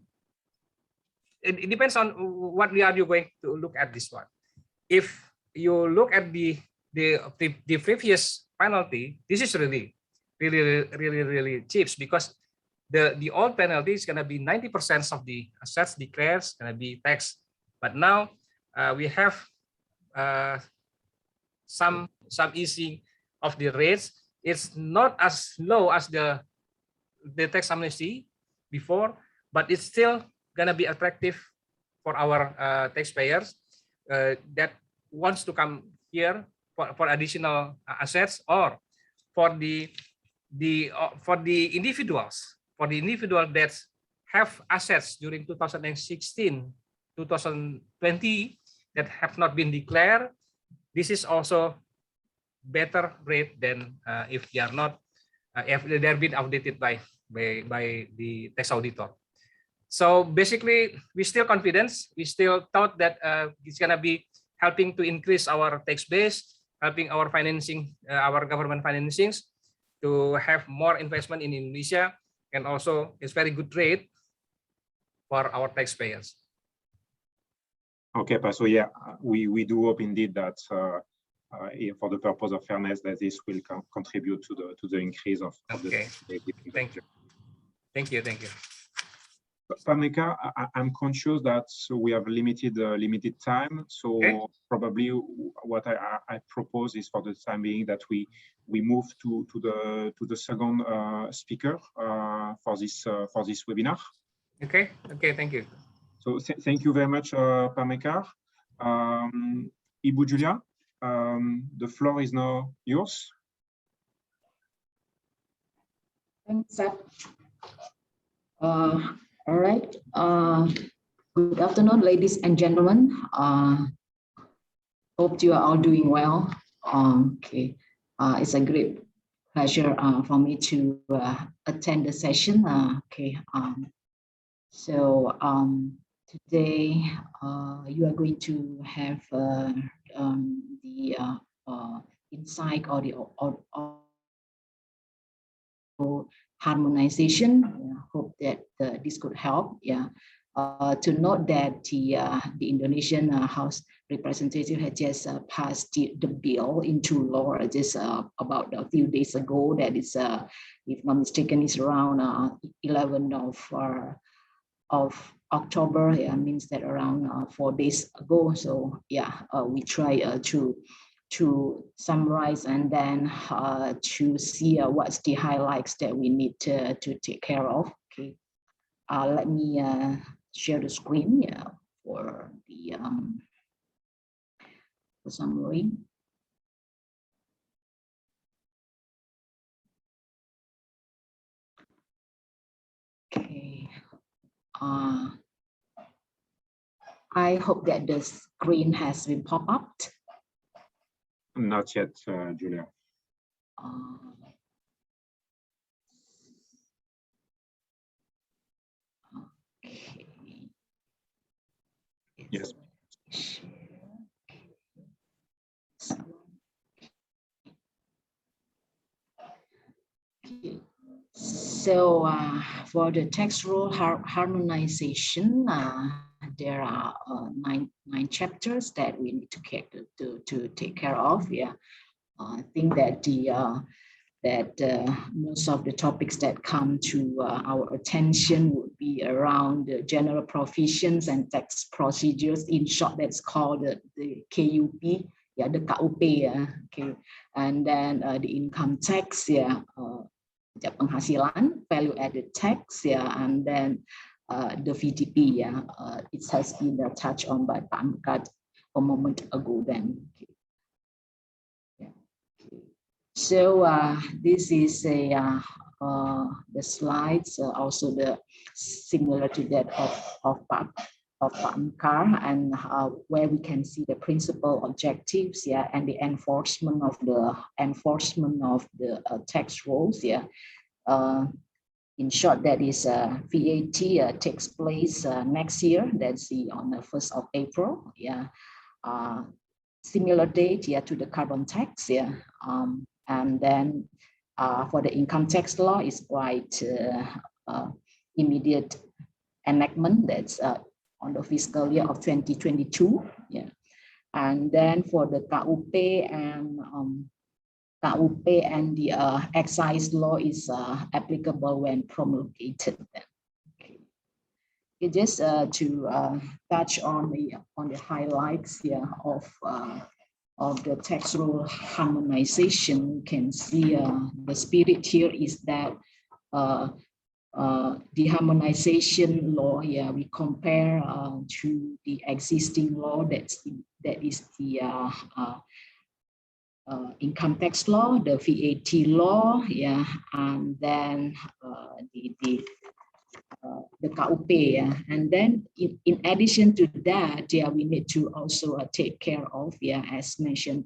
it depends on what we are going to look at this one. If you look at the previous penalty, this is really cheap, because the old penalty is going to be 90% of the assets declared going to be taxed. But now we have some easing of the rates. It's not as low as the tax amnesty before, but it's still gonna be attractive for our taxpayers that wants to come here for additional assets, or for the individuals that have assets during 2016, 2020 that have not been declared. This is also better rate than if they are not, if they have been audited by the tax auditor. So basically, we still confident. We still thought that it's gonna be helping to increase our tax base, helping our financing, our government financings, to have more investment in Indonesia, and also it's very good rate for our taxpayers. Okay, so yeah, we do hope indeed that for the purpose of fairness, that this will contribute to the increase of okay. Thank you. Mekar, I'm conscious that we have limited time, so okay. Probably what I propose is, for the time being, that we move to the second speaker for this webinar. Okay. Thank you. So thank you very much, Mekar. Ibu Julia, the floor is now yours. Thanks, Seth. All right. Good afternoon, ladies and gentlemen. Hope you are all doing well. Okay. It's a great pleasure for me to attend the session. Okay. So today you are going to have the insight or the harmonization. Hope that this could help. Yeah. To note that the Indonesian House Representative had just passed the bill into law just about a few days ago. That is, if not mistaken, is around 11th of October. Yeah, means that around 4 days ago. So yeah, we try to summarize and then to see what's the highlights that we need to take care of. Okay, let me share the screen, yeah, for the summary. Okay. I hope that the screen has been popped up. Not yet, Julia. Okay. Yes. Okay. So for the tax rule harmonization, there are nine chapters that we need to take care of. Yeah, I think that most of the topics that come to our attention would be around the general provisions and tax procedures. In short, that's called the KUP. Yeah, the KUP. Yeah. Okay, and then the income tax. Yeah. Penghasilan, value added tax. Yeah, and then the VTP. Yeah, it has been touched on by Pak Mekar a moment ago. Then, okay. Yeah. Okay. So this is a the slides, also the similar to that of Pak Mekar, and where we can see the principal objectives, yeah, and the enforcement of the tax rules, yeah. In short, that is VAT takes place next year. That's on the 1st of April. Yeah, similar date, yeah, to the carbon tax. Yeah, and then for the income tax law is quite immediate enactment. That's on the fiscal year of 2022. Yeah, and then for the KUP and the excise law is applicable when promulgated. Okay. Just to touch on the highlights here of the tax rule harmonization, you can see the spirit here is that the harmonization law, yeah, we compare to the existing law that is the income tax law, the VAT law, yeah, and then the KUP, yeah. And then in addition to that, yeah, we need to also take care of, yeah, as mentioned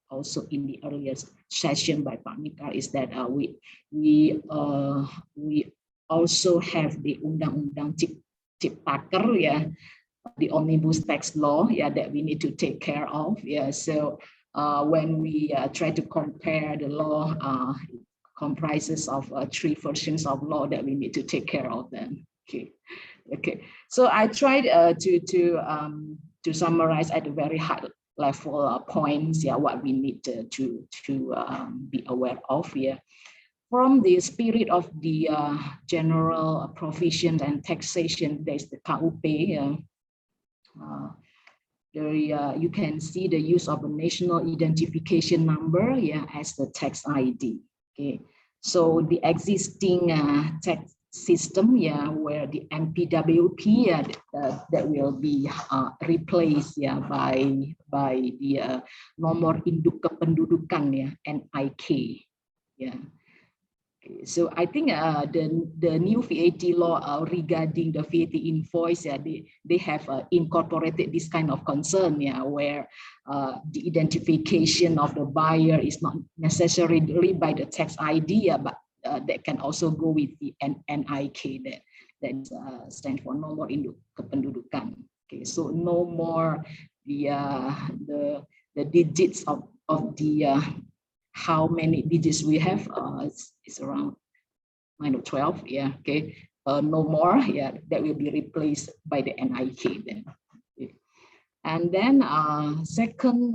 also in the earlier session by Pak Mekar, is that we also have the Undang-Undang Ciptaker, yeah, the omnibus tax law, yeah, that we need to take care of, yeah. So when we try to compare the law, comprises of 3 versions of law that we need to take care of them. Okay, okay. So I tried to summarize at a very high level points, yeah, what we need to be aware of here. From the spirit of the general provisions and taxation, there's the KUP. You can see the use of a national identification number, yeah, as the tax ID. Okay, so the existing tax system, yeah, where the MPWP, that will be replaced, yeah, by the nomor induk kependudukan, yeah, NIK, yeah. So I think the new VAT law regarding the VAT invoice, yeah, they have incorporated this kind of concern, yeah, where the identification of the buyer is not necessarily by the tax ID, yeah, but that can also go with the NIK that stands for nomor induk kependudukan. Okay, so no more the digits of the how many digits we have. It's around 9 or 12. Yeah. Okay. No more. Yeah. That will be replaced by the NIK then. Okay. And then second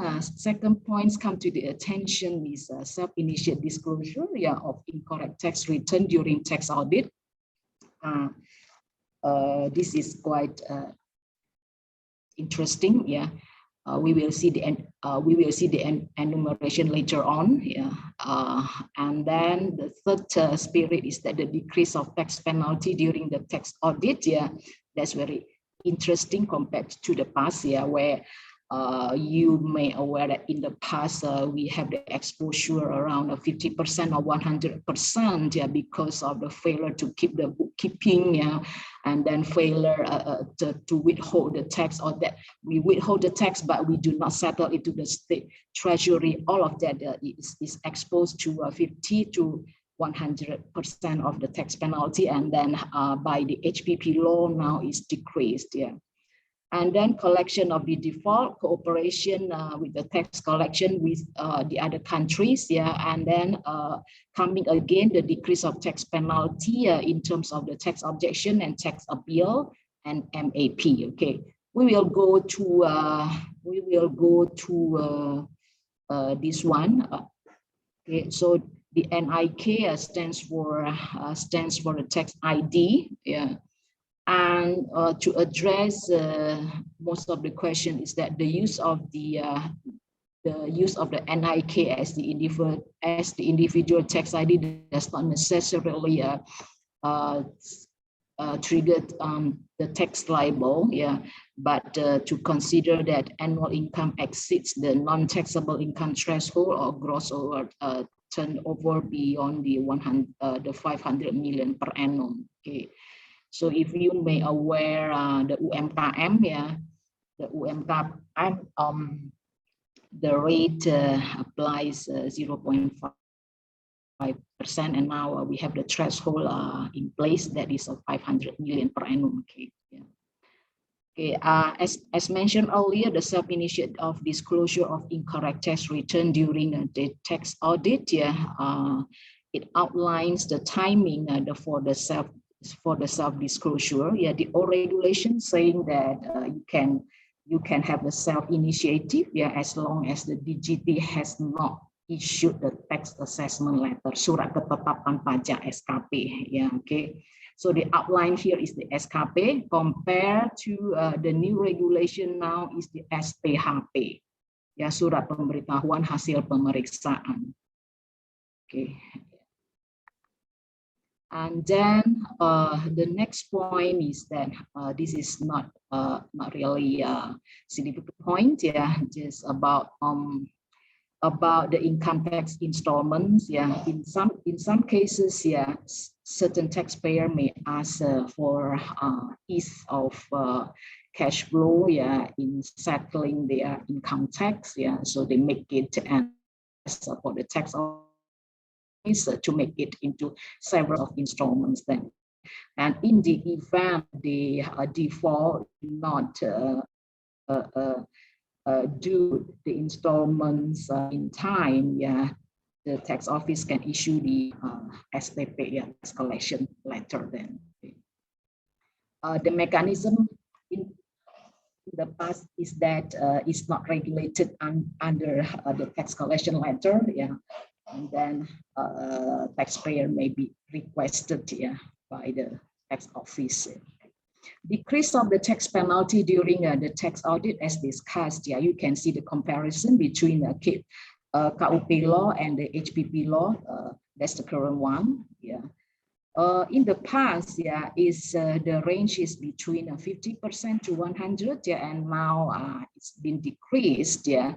points come to the attention is self-initiated disclosure, yeah, of incorrect tax return during tax audit. This is quite interesting. Yeah. We will see the enumeration later on, yeah. And then the third spirit is that the decrease of tax penalty during the tax audit, yeah, that's very interesting compared to the past, yeah, where you may aware that in the past we have the exposure around 50% or 100%, yeah, because of the failure to keep the bookkeeping, yeah, and then failure to withhold the tax, or that we withhold the tax but we do not settle it to the state treasury. All of that is exposed to 50 to 100% of the tax penalty, and then by the HPP law now is decreased, yeah. And then collection of the default, cooperation with the tax collection with the other countries, yeah. And then coming again, the decrease of tax penalty in terms of the tax objection and tax appeal and MAP. Okay, we will go to this one. Okay, so the NIK stands for the tax ID, yeah. And to address most of the question is that the use of the NIK as the individual tax ID does not necessarily triggered the tax liable, yeah, but to consider that annual income exceeds the non-taxable income threshold or gross over turnover beyond the 500 million per annum. Okay, so if you may aware the UMKM, yeah, the UMKM, the rate applies 0.5%, and now we have the threshold in place that is of 500 million per annum. Okay, yeah. Okay, as mentioned earlier, the self-initiated of disclosure of incorrect tax return during the tax audit, yeah, it outlines the timing for the self-disclosure. Yeah, the old regulation saying that you can have the self-initiative, yeah, as long as the DGT has not issued the tax assessment letter, surat ketetapan pajak (SKP). Yeah, okay. So the outline here is the SKP compared to the new regulation now is the SPHP, ya, surat pemberitahuan hasil pemeriksaan. Okay. And then the next point is that this is not really a significant point, yeah, just about the income tax installments. Yeah, in some cases, yeah, certain taxpayer may ask for ease of cash flow, yeah, in settling their income tax. Yeah, so they make it and for the tax office to make it into several of installments then. And in the event they default, not do the installments in time, yeah, the tax office can issue the STP, yeah, tax collection letter then. The mechanism in the past is that it's not regulated under the tax collection letter, yeah, and then taxpayer may be requested, yeah, by the tax office. Decrease of the tax penalty during the tax audit, as discussed. Yeah, you can see the comparison between the KUP law and the HPP law. That's the current one. Yeah. In the past, yeah, the range is between 50% to 100. Yeah, and now it's been decreased. Yeah.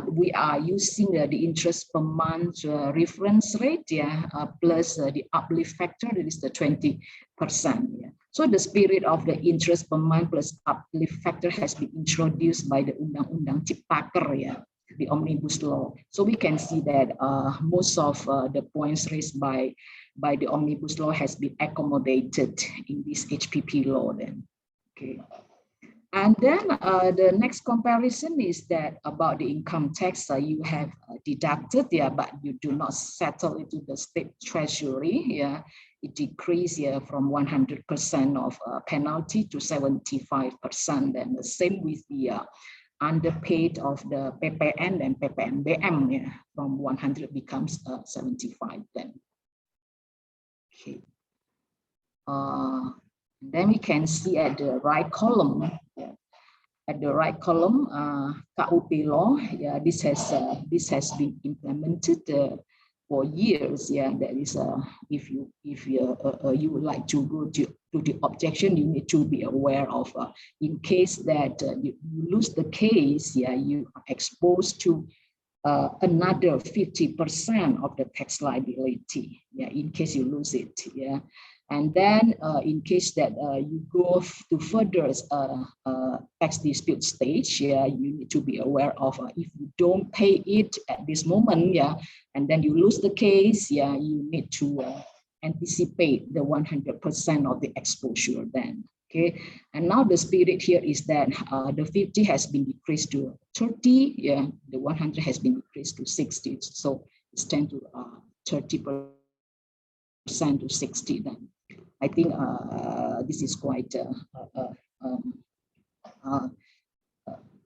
We are using the interest per month reference rate, yeah, plus the uplift factor, that is the 20%. Yeah. So the spirit of the interest per month plus uplift factor has been introduced by the Undang-Undang Ciptaker, yeah, the omnibus law. So we can see that most of the points raised by the omnibus law has been accommodated in this HPP law then. Okay. And then the next comparison is that about the income tax you have deducted, yeah, but you do not settle into the state treasury, yeah, it decreased, yeah, from 100% of penalty to 75%. And the same with the underpaid of the PPN and PPNBM, yeah, from 100 becomes 75 then. Okay. Then we can see at the right column, yeah, at the right column, KUP law, yeah, this has been implemented for years. Yeah, that is if you would like to go to the objection, you need to be aware of in case that you lose the case, yeah, you are exposed to another 50% of the tax liability, yeah, in case you lose it, yeah. And then in case that you go to further tax dispute stage, yeah, you need to be aware of if you don't pay it at this moment, yeah, and then you lose the case, yeah, you need to anticipate the 100% of the exposure then. Okay, and now the spirit here is that the 50 has been decreased to 30, yeah, the 100 has been decreased to 60, so it's 10 to 30% to 60 then. I think this is quite a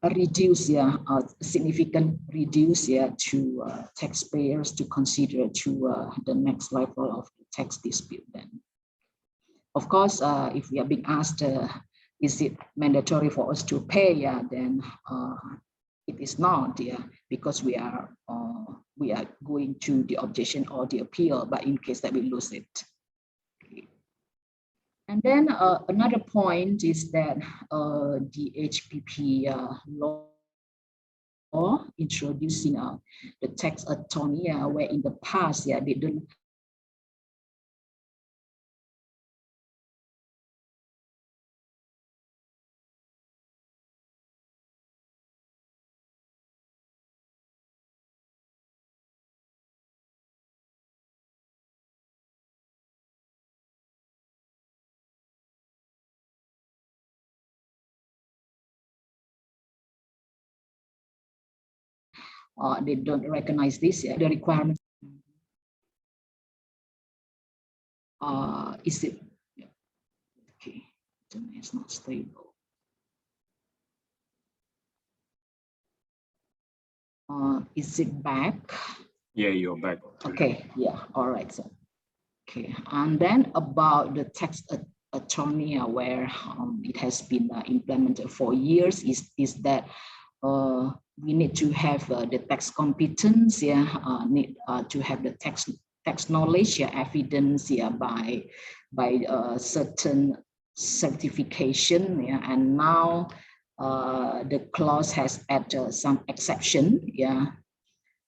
reduce, yeah, a significant reduce, yeah, to taxpayers to consider to the next level of the tax dispute then. Of course, if we are being asked, is it mandatory for us to pay? Yeah, then it is not, yeah, because we are going to the objection or the appeal, but in case that we lose it. Okay. And then another point is that the HPP law introducing the tax attorney, where in the past, they didn't they don't recognize this. The requirement is it okay? It's not stable. Is it back? Yeah, you're back. Okay, yeah, all right. So, okay, and then about the tax attorney, where it has been implemented for years, is that we need to have the tax competence, need to have the tax knowledge, evidence, by certain certification, and now the clause has added some exception,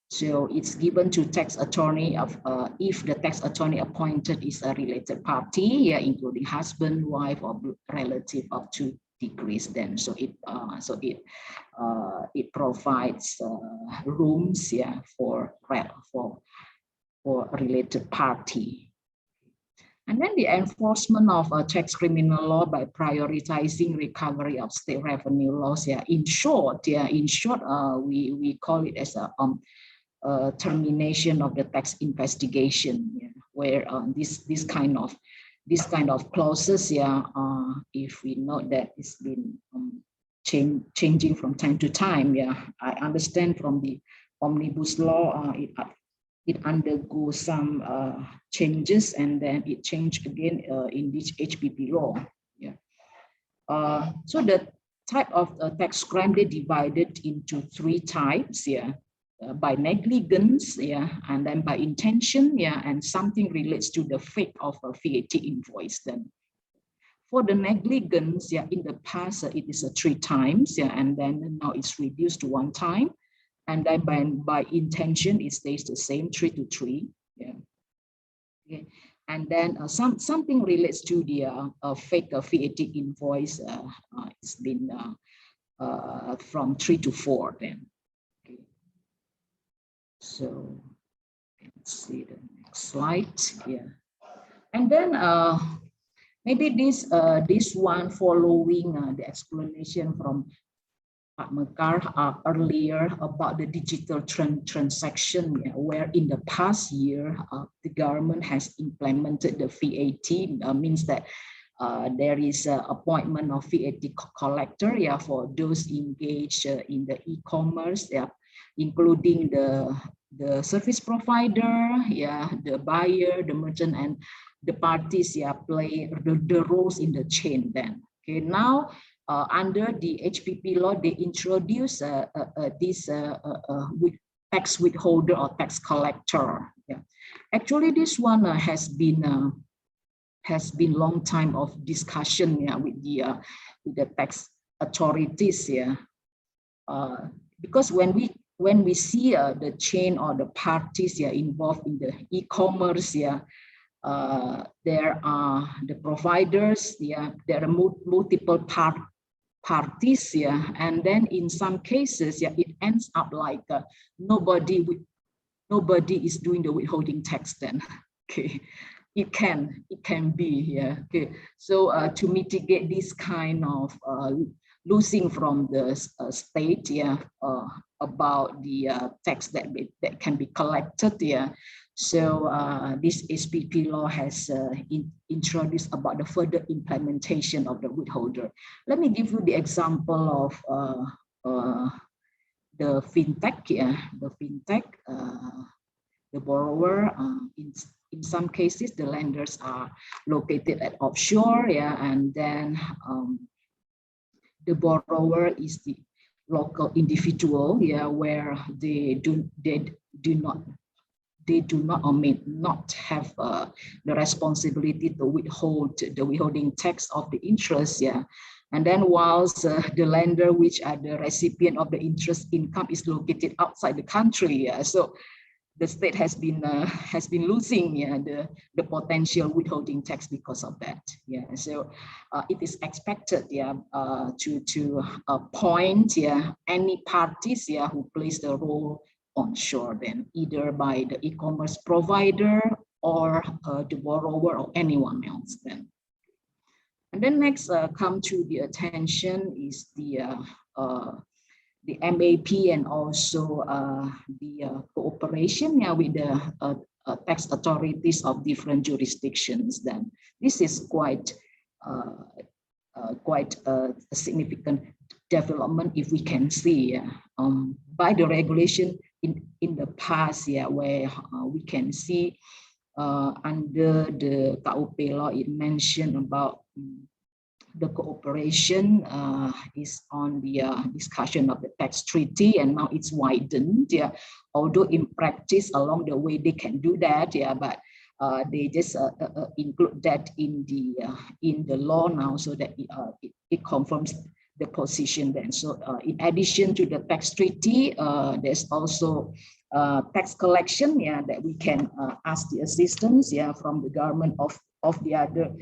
So it's given to tax attorney of if the tax attorney appointed is a related party, including husband, wife, or relative of 2 degrees. Then it provides rooms, for a related party. And then the enforcement of tax criminal law by prioritizing recovery of state revenue loss. In short, we call it as a termination of the tax investigation, where this kind of clauses, if we know that it's been changing from time to time, I understand from the omnibus law, it undergoes some changes, and then it changed again in this HPP law. So the type of tax crime, they divided into 3 types, by negligence, and then by intention, and something relates to the fake of a VAT invoice. Then for the negligence, in the past it is 3 times, and then now it's reduced to 1 time, and then by intention it stays the same, 3 to 3. Okay. And then something relates to the fake VAT invoice. It's been from 3 to 4 then. So let's see the next slide here. And then maybe this one following the explanation from Pak Mekar earlier about the digital transaction, where in the past year the government has implemented the VAT, means that there is an appointment of VAT collector, for those engaged in the e-commerce, including the service provider, the buyer, the merchant, and the parties, play the roles in the chain. Then, okay, now under the HPP law, they introduce this tax withholder or tax collector. Actually, this one has been long time of discussion, with the tax authorities, because when we see the chain or the parties involved in the e-commerce, there are the providers, there are multiple parties, and then in some cases, it ends up like nobody is doing the withholding tax. Then, okay, it can be, okay. So to mitigate this kind of losing from the state, about the tax that can be collected, So this HPP law has introduced about the further implementation of the withholder. Let me give you the example of the fintech, the borrower. In some cases, the lenders are located at offshore, and then the borrower is the local individual, where they do they do not or may not have the responsibility to withhold the withholding tax of the interest, yeah. And then whilst the lender, which are the recipient of the interest income, is located outside the country, yeah. So the state has been losing, yeah, the potential withholding tax because of that, yeah. So it is expected, yeah, to appoint, yeah, any parties, yeah, who plays the role onshore, then either by the e-commerce provider or the borrower or anyone else then. And then next come to the attention is the MAP and also the cooperation, yeah, with the tax authorities of different jurisdictions. Then this is quite a significant development, if we can see, by the regulation in the past, yeah, where we can see under the KUP law, it mentioned about the cooperation is on the discussion of the tax treaty, and now it's widened, yeah. Although in practice along the way they can do that, yeah, but they just include that in the law now, so that it confirms the position then. So in addition to the tax treaty, there's also tax collection, yeah, that we can ask the assistance, yeah, from the government of the other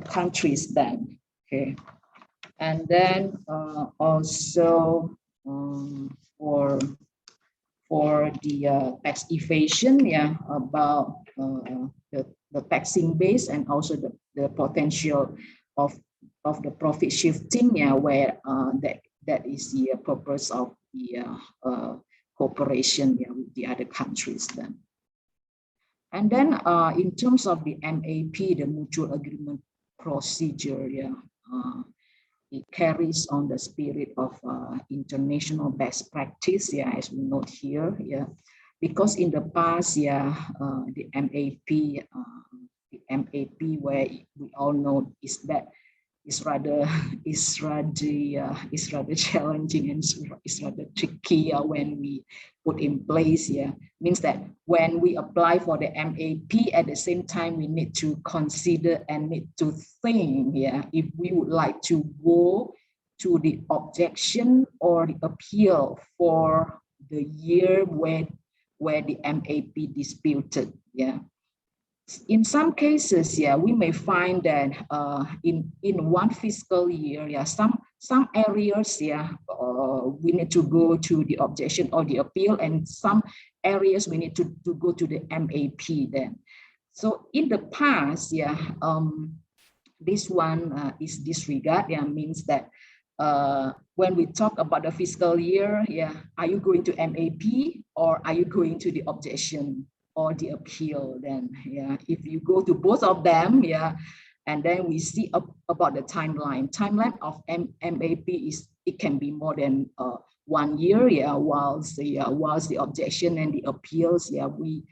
countries then. Okay, and then also for the tax evasion, yeah, about the taxing base and also the potential of the profit shifting, yeah, where that is the purpose of the cooperation, yeah, with the other countries then. And then in terms of the MAP, the mutual agreement procedure, yeah, it carries on the spirit of international best practice, yeah, as we note here, yeah, because in the past, yeah, the MAP, where we all know is that is rather challenging and it's rather tricky when we put in place, yeah. Means that when we apply for the MAP, at the same time we need to consider and need to think, yeah, if we would like to go to the objection or the appeal for the year where the MAP disputed, yeah. In some cases, yeah, we may find that in one fiscal year, yeah, some areas, yeah, we need to go to the objection or the appeal, and some areas we need to go to the MAP then. So in the past, yeah, this one is disregard, yeah, means that when we talk about the fiscal year, yeah, are you going to MAP or are you going to the objection or the appeal then, yeah. If you go to both of them, yeah, and then we see about the timeline of MAP is, it can be more than 1 year, yeah, whilst the objection and the appeals, yeah, we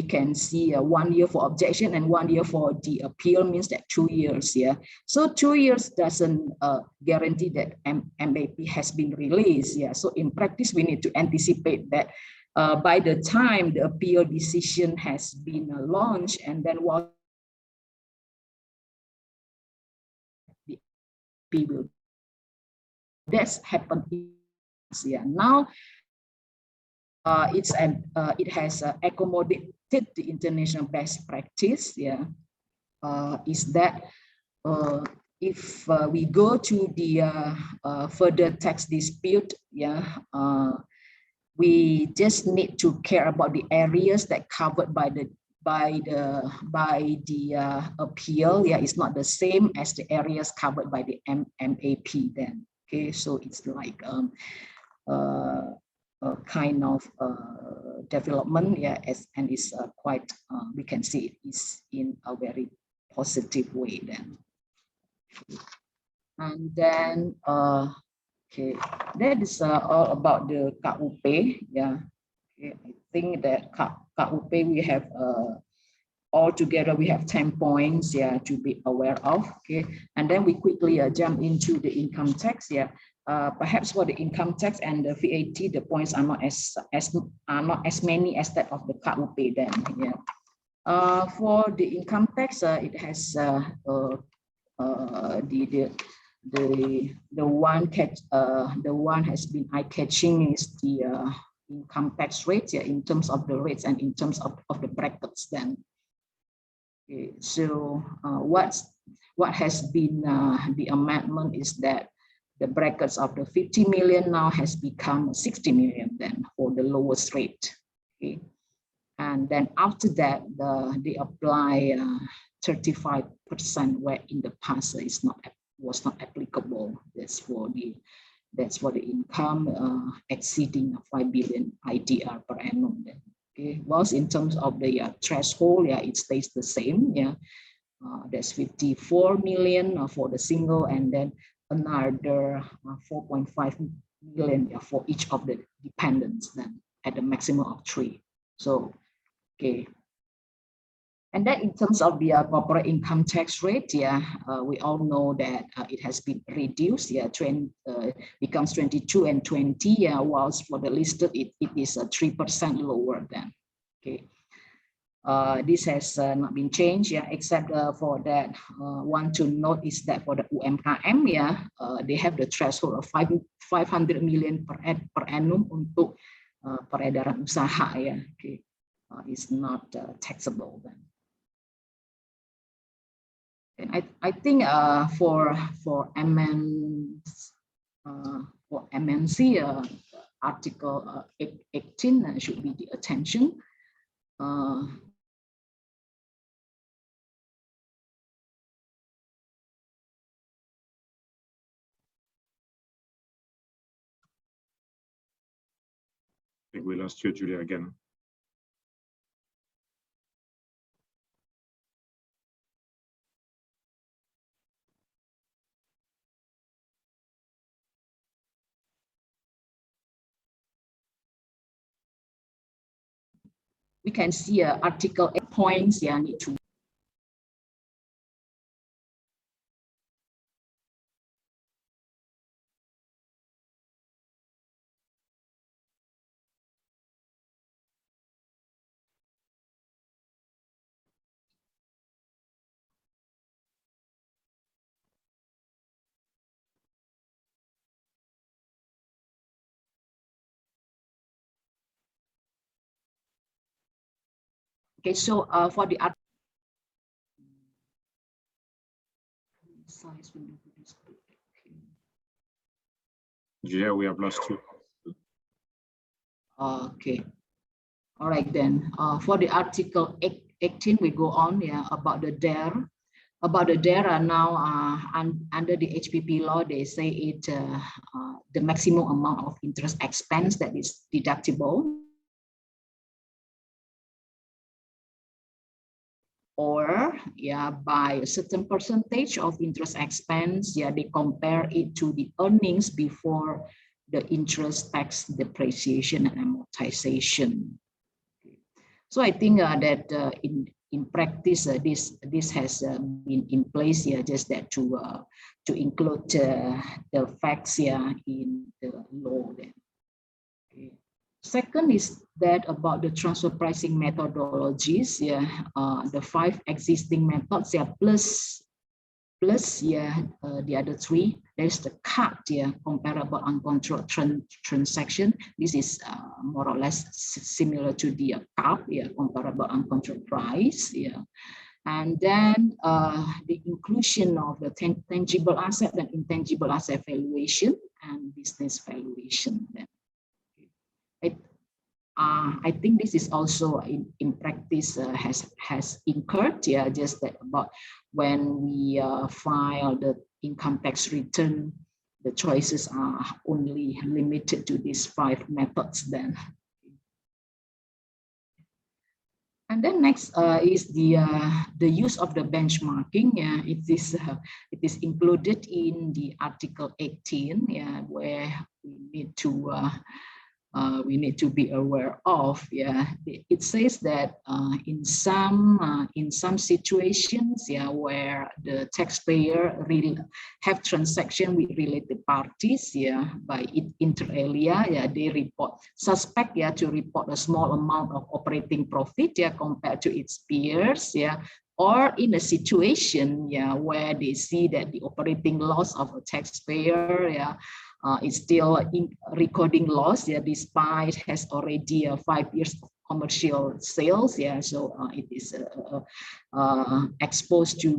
can see 1 year for objection and 1 year for the appeal, means that 2 years, yeah. So 2 years doesn't guarantee that MAP has been released, yeah. So in practice, we need to anticipate that by the time the appeal decision has been launched, and then while the appeal will, that's happened, yeah. Now it has accommodated the international best practice, yeah. Is that if we go to the further tax dispute, yeah, we just need to care about the areas that covered by the appeal, yeah. It's not the same as the areas covered by the MAP then. Okay, so it's like a kind of development, yeah, and it's quite, we can see it is in a very positive way then. And then okay, that is all about the KUP, yeah. Okay, I think that KUP we have all together we have 10 points, yeah, to be aware of. Okay, and then we quickly jump into the income tax, yeah. Perhaps for the income tax and the VAT, the points are not as many as that of the card will pay then. Yeah. For the income tax, it has the one has been eye-catching is the income tax rate, yeah, in terms of the rates and in terms of the brackets then. Okay, so what has been the amendment is that the brackets of the 50 million now has become 60 million then for the lowest rate. Okay. And then after that, they apply 35%, where in the past was not applicable. That's for the income exceeding 5 billion IDR per annum. Then. Okay. Whilst in terms of the threshold, yeah, it stays the same. Yeah, that's 54 million for the single, and then another 4.5 million for each of the dependents, then at the maximum of 3. So, okay. And then in terms of the corporate income tax rate, yeah, we all know that it has been reduced, yeah, becomes 22 and 20, yeah, whilst for the listed it is 3% lower than, okay. This has not been changed, yeah, except for that one to note is that for the UMKM, yeah, they have the threshold of 500 million per annum untuk peredaran usaha, yeah, okay, it's not taxable then. And I think for MNC, Article 18 should be the attention. I think we lost you, Julia, again. We can see Article 8 points, yeah, need to. Okay, so for the size, Yeah, we have lost you. okay, all right then. For the Article 18, we go on, yeah, about the DARE. About the DARE now under the HPP law, they say it the maximum amount of interest expense that is deductible, or yeah, by a certain percentage of interest expense, yeah, they compare it to the earnings before the interest, tax, depreciation, and amortization. So I think that in practice, this has been in place, yeah, just that to include the facts, yeah, in the law. Then. Okay. Second is that about the transfer pricing methodologies, yeah, the 5 existing methods, yeah, plus yeah, the other 3. There's the CAP, yeah, comparable uncontrolled transaction. This is more or less similar to the CAP, yeah, comparable uncontrolled price, yeah. And then the inclusion of the tangible asset and intangible asset valuation and business valuation. Then. I think this is also in practice has incurred, yeah, just that about when we file the income tax return, the choices are only limited to these 5 methods then. And then next is the use of the benchmarking. Yeah, it is included in the Article 18, yeah, where we need to we need to be aware of. Yeah, it says that in some situations, yeah, where the taxpayer really have transaction with related parties, yeah, by inter alia, yeah, they suspect, yeah, to report a small amount of operating profit, yeah, compared to its peers, yeah. Or in a situation, yeah, where they see that the operating loss of a taxpayer, yeah, is still in recording loss, yeah, despite has already 5 years of commercial sales, yeah. So it is exposed to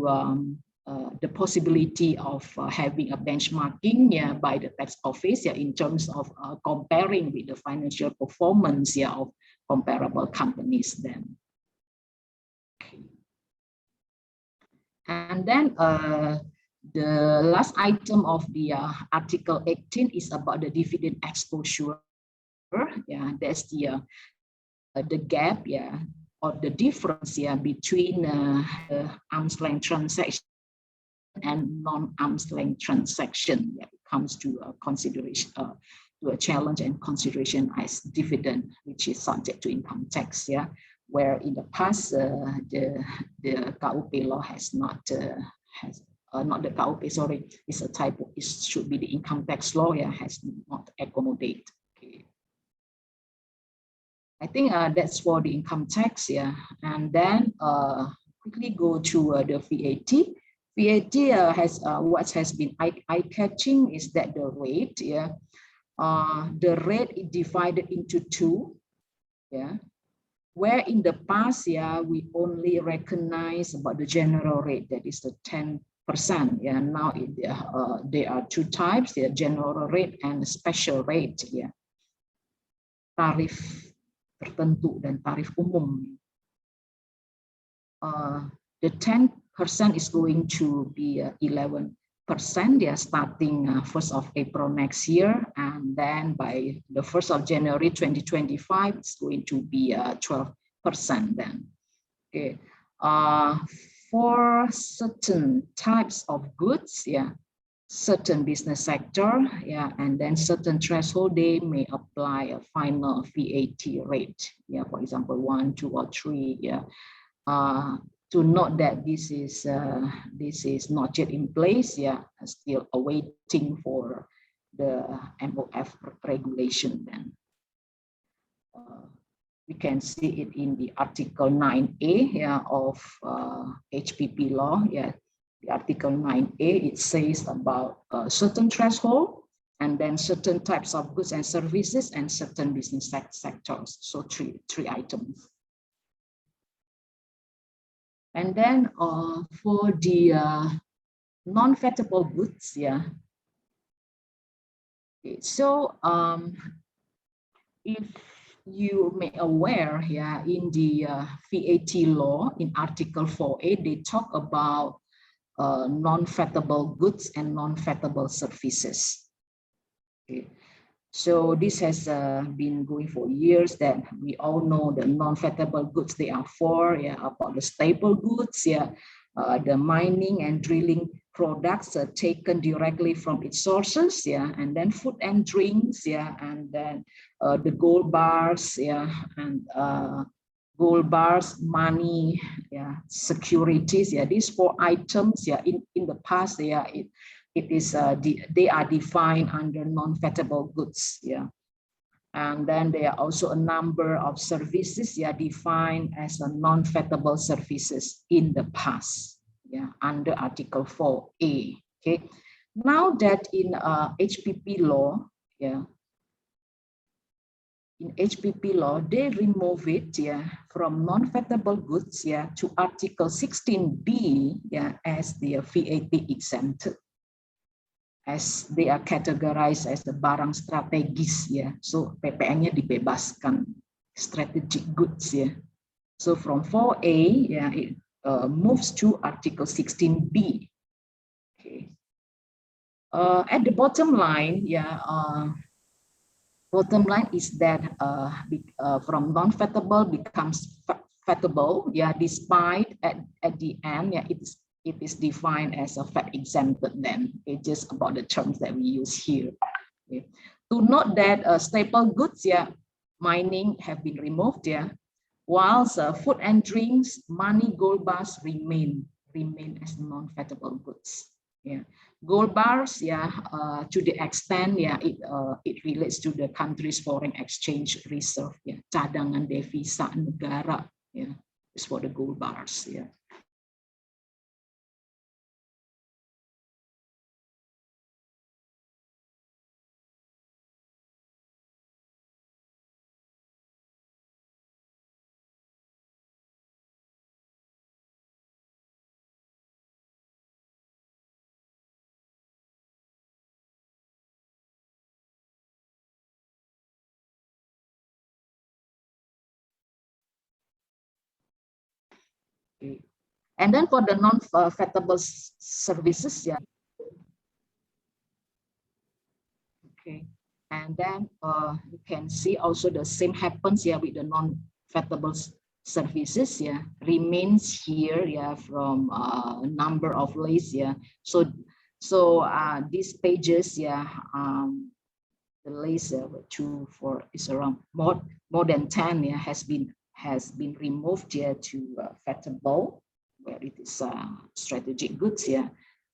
the possibility of having a benchmarking, yeah, by the tax office, yeah, in terms of comparing with the financial performance, yeah, of comparable companies then. And then the last item of the Article 18 is about the dividend exposure. Yeah, that's the gap, yeah, or the difference, yeah, between the arm's length transaction and non-arm's length transaction. Yeah, it comes to a consideration, to a challenge and consideration as dividend, which is subject to income tax. Yeah, where in the past the KUP law has not not the KUP, sorry, it's a typo. It should be the income tax law, yeah, has not accommodate. Okay. I think that's for the income tax, yeah. And then quickly go to the VAT. VAT has what has been eye-catching is that the rate, yeah, the rate is divided into two, yeah. Where in the past, yeah, we only recognize about the general rate, that is the 10%. Yeah, now there are two types, the general rate and special rate. Yeah, tarif tertentu dan tarif umum. The 10% is going to be 11%. Yeah, starting 1st of April next year, and then by the 1st of January 2025, it's going to be 12% then. Okay, for certain types of goods, yeah, certain business sector, yeah, and then certain threshold, they may apply a final VAT rate. Yeah, for example, 1, 2, or 3. Yeah. To note that this is not yet in place, yeah, still awaiting for the MOF regulation. Then we can see it in the Article 9A, yeah, of HPP law. Yeah, the Article 9A, it says about certain threshold, and then certain types of goods and services, and certain business sectors. So three items. And then for the non-vettable goods, yeah. Okay, so if you may aware, yeah, in the VAT law, in Article 4A, they talk about non-vettable goods and non-vettable services. Okay. So this has been going for years, that we all know the non-vettable goods, they are for, yeah, about the staple goods, yeah, the mining and drilling products are taken directly from its sources, yeah, and then food and drinks, yeah, and then the gold bars, yeah, and gold bars, money, yeah, securities, yeah, these 4 items, yeah, in the past, yeah, they are defined under non-vettable goods, yeah. And then there are also a number of services, yeah, defined as a non-vettable services in the past, yeah, under Article 4A. Okay, now that in HPP law, yeah, in HPP law, they remove it, yeah, from non-vettable goods, yeah, to Article 16B, yeah, as the VAT exempted, as they are categorized as the barang strategis, yeah. So PPN-nya dibebaskan, strategic goods, yeah. So from 4A, yeah, it moves to Article 16B. Okay. At the bottom line, yeah, bottom line is that from non-vettable becomes vettable, yeah, despite at the end, yeah, it is defined as a VAT exempted then. It's just about the terms that we use here. Okay. To note that staple goods, yeah, mining have been removed, yeah, whilst food and drinks, money, gold bars remain as non-fattable goods. Yeah, gold bars, yeah, to the extent, yeah, it relates to the country's foreign exchange reserve, yeah, cadangan devisa negara, yeah, is for the gold bars, yeah. Okay. And then for the non-fattable services, yeah. Okay. And then you can see also the same happens here with the non-fattable services, yeah, remains here, yeah, from number of lists, yeah. So these pages, yeah, the list 2, 4 is around more than 10, yeah, has been removed here to fattable, where it is strategic goods, yeah.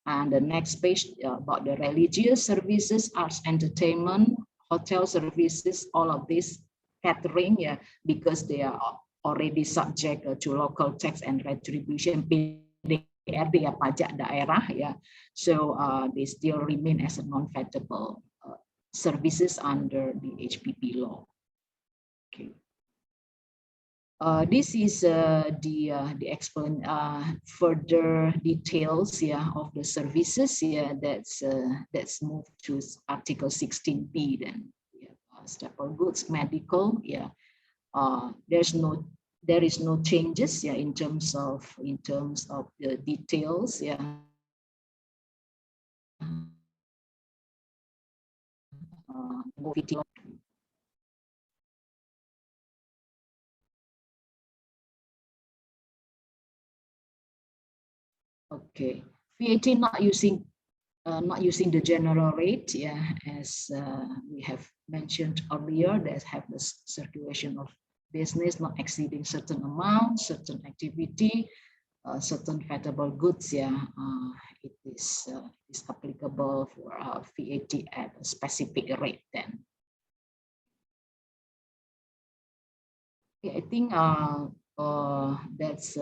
And the next page about the religious services, arts, entertainment, hotel services, all of this catering, yeah, because they are already subject to local tax and retribution, PDRD, ya, pajak daerah, yeah. So they still remain as a non-fattable services under the HPP law. Okay. This is the explain further details, yeah, of the services, yeah, that's moved to Article 16B then, yeah, staple goods, medical, yeah. There is no changes, yeah, in terms of the details, yeah. Okay, VAT not using the general rate, yeah, as we have mentioned earlier, that have the circulation of business not exceeding certain amount, certain activity, certain fattable goods, yeah, it is applicable for VAT at a specific rate then. Okay, I think that's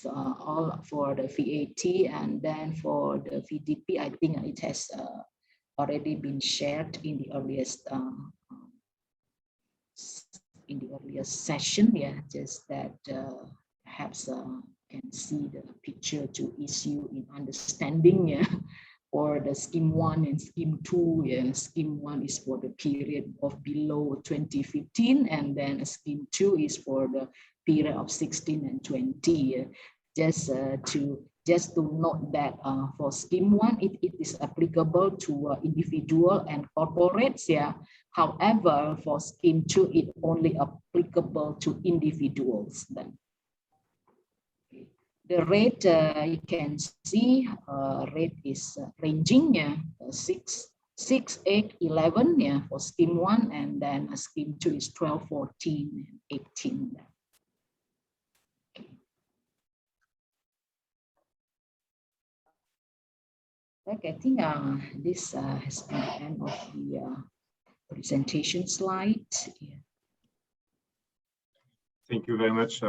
all for the VAT, and then for the VDP, I think it has already been shared in the earliest session. Yeah, just that perhaps can see the picture to issue in understanding. Yeah. For the scheme 1 and scheme 2, yeah, scheme 1 is for the period of below 2015, and then scheme 2 is for the period of 16 and 20. Yeah. Just to note that for scheme 1, it is applicable to individual and corporates. Yeah. However, for scheme 2, it only applicable to individuals. Then. The rate, you can see, rate is ranging, yeah, 6, 8, 11, yeah, for scheme 1, and then scheme 2 is 12, 14, and 18. Okay. Okay, I think this has been the end of the presentation slide. Yeah. Thank you very much,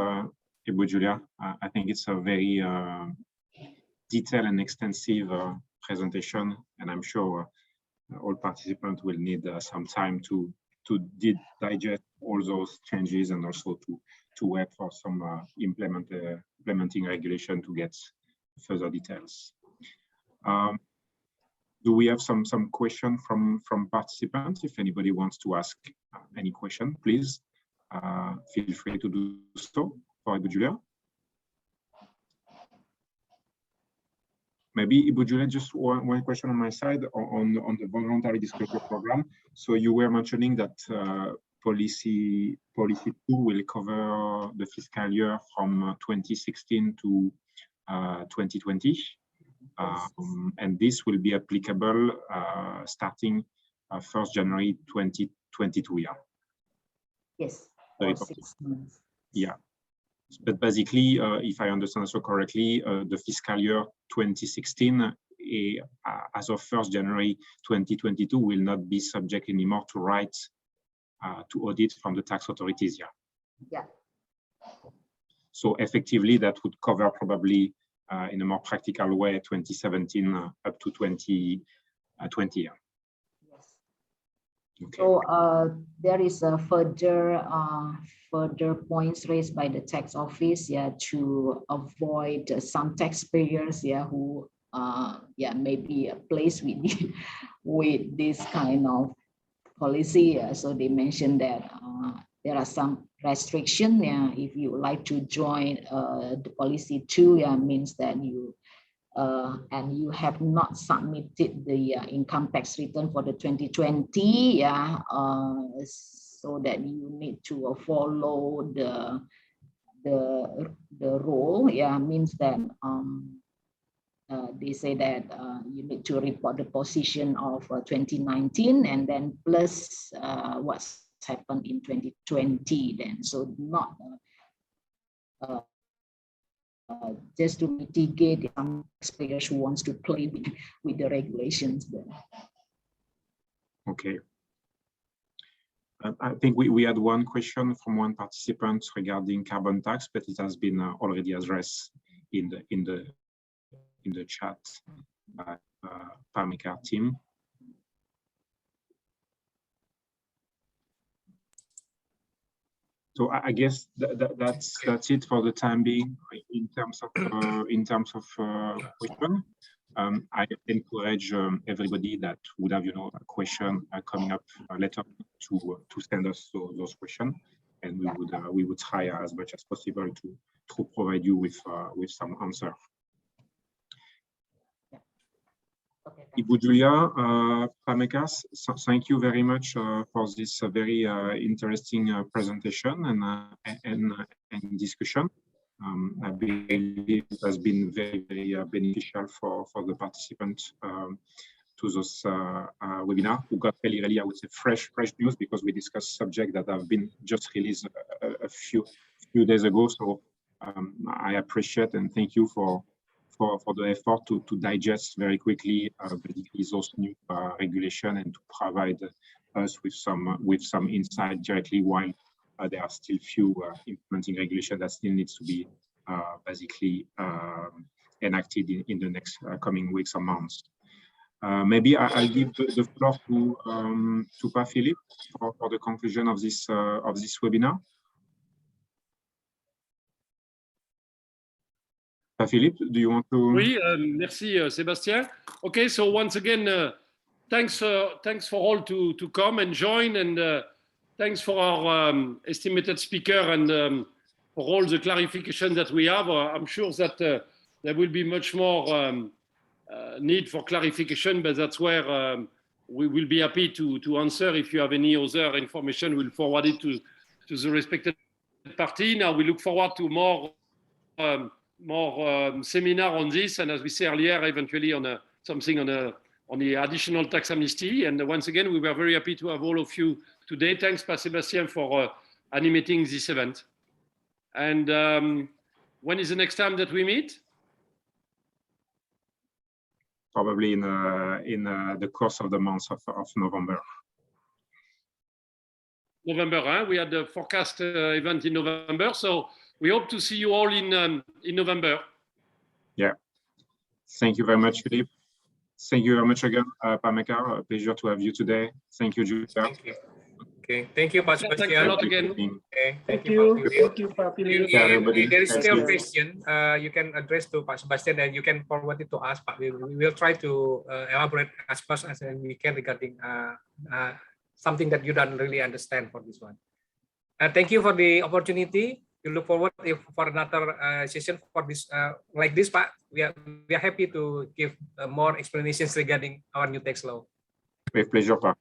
Ibu Julia. I think it's a very detailed and extensive presentation, and I'm sure all participants will need some time to digest all those changes, and also to wait for some implementing regulation to get further details. Do we have some question from participants? If anybody wants to ask any question, please feel free to do so. For Ibu Julia. Maybe Ibu Julia, just one question on my side on the voluntary disclosure program. So you were mentioning that policy 2 will cover the fiscal year from 2016 to 2020, and this will be applicable starting 1st January 2022. Yeah. Yes. The For 6 months. Yeah. But basically, if I understand so correctly, the fiscal year 2016, as of 1st January 2022, will not be subject anymore to rights to audit from the tax authorities. Yeah. Yeah. So effectively, that would cover probably in a more practical way 2017 up to 2020. Yeah. Yes. Okay. So there is a further points raised by the tax office, yeah, to avoid some taxpayers, yeah, who may be placed with with this kind of policy. So they mentioned that there are some restrictions. Yeah, if you like to join the policy too, yeah, means that you and you have not submitted the income tax return for the 2020, yeah, so that you need to follow the rule, yeah, means that they say that you need to report the position of 2019 and then plus what's happened in 2020 then, so not just to mitigate some taxpayers who wants to play with the regulations there. Okay. I think we had one question from one participant regarding carbon tax, but it has been already addressed in the chat by Mekar team. So I guess that's it for the time being in terms of question. I encourage everybody that would have a question coming up later to send us those questions, and we would try as much as possible to provide you with some answer. Ibu Julia, Mekar, thank you very much for this very interesting presentation and discussion. I believe it has been very, very beneficial for the participants to this webinar, who got really, I would say, fresh news, because we discussed subjects that have been just released a few days ago. So I appreciate and thank you for the effort to digest very quickly basically those new regulation and to provide us with some insight directly, while there are still few implementing regulation that still needs to be basically enacted in the next coming weeks or months. Maybe I'll give the floor to Pa Philippe for the conclusion of this webinar. Philippe, do you want to? Oui, merci Sébastien. Okay, so once again, thanks for all to come and join, and thanks for our estimated speaker and for all the clarification that we have. I'm sure that there will be much more need for clarification, but that's where we will be happy to answer. If you have any other information, we'll forward it to the respected party. Now we look forward to more seminar on this, and as we said earlier, eventually on something on the additional tax amnesty. And once again, we were very happy to have all of you today. Thanks, Pa Sébastien, for animating this event. And when is the next time that we meet? Probably in the course of the month of November. November, huh? We had the forecast event in November, so we hope to see you all in November. Yeah. Thank you very much, Philippe. Thank you very much again, Pa Mekar. A pleasure to have you today. Thank you, Julia. Thank you. Okay, thank you, Pa Sebastian. Thanks a lot again. Okay, Thank you. Thank you, Pa Philippe. There is still a question you can address to Pa Sebastian, and you can forward it to us. But we will try to elaborate as much as we can regarding something that you don't really understand for this one. Thank you for the opportunity. We look forward for another session for this like this, Pak. We are happy to give more explanations regarding our new tax law. With pleasure, Pa.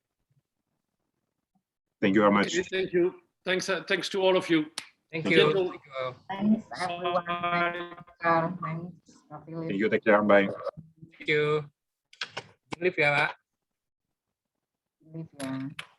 Thank you very much. Thank you. Thanks to all of you. Thank you. Thanks, everyone. Thanks, Pa Philippe. Thank you. Take care. Bye. Thank you. Live ya, Pak. Olivia.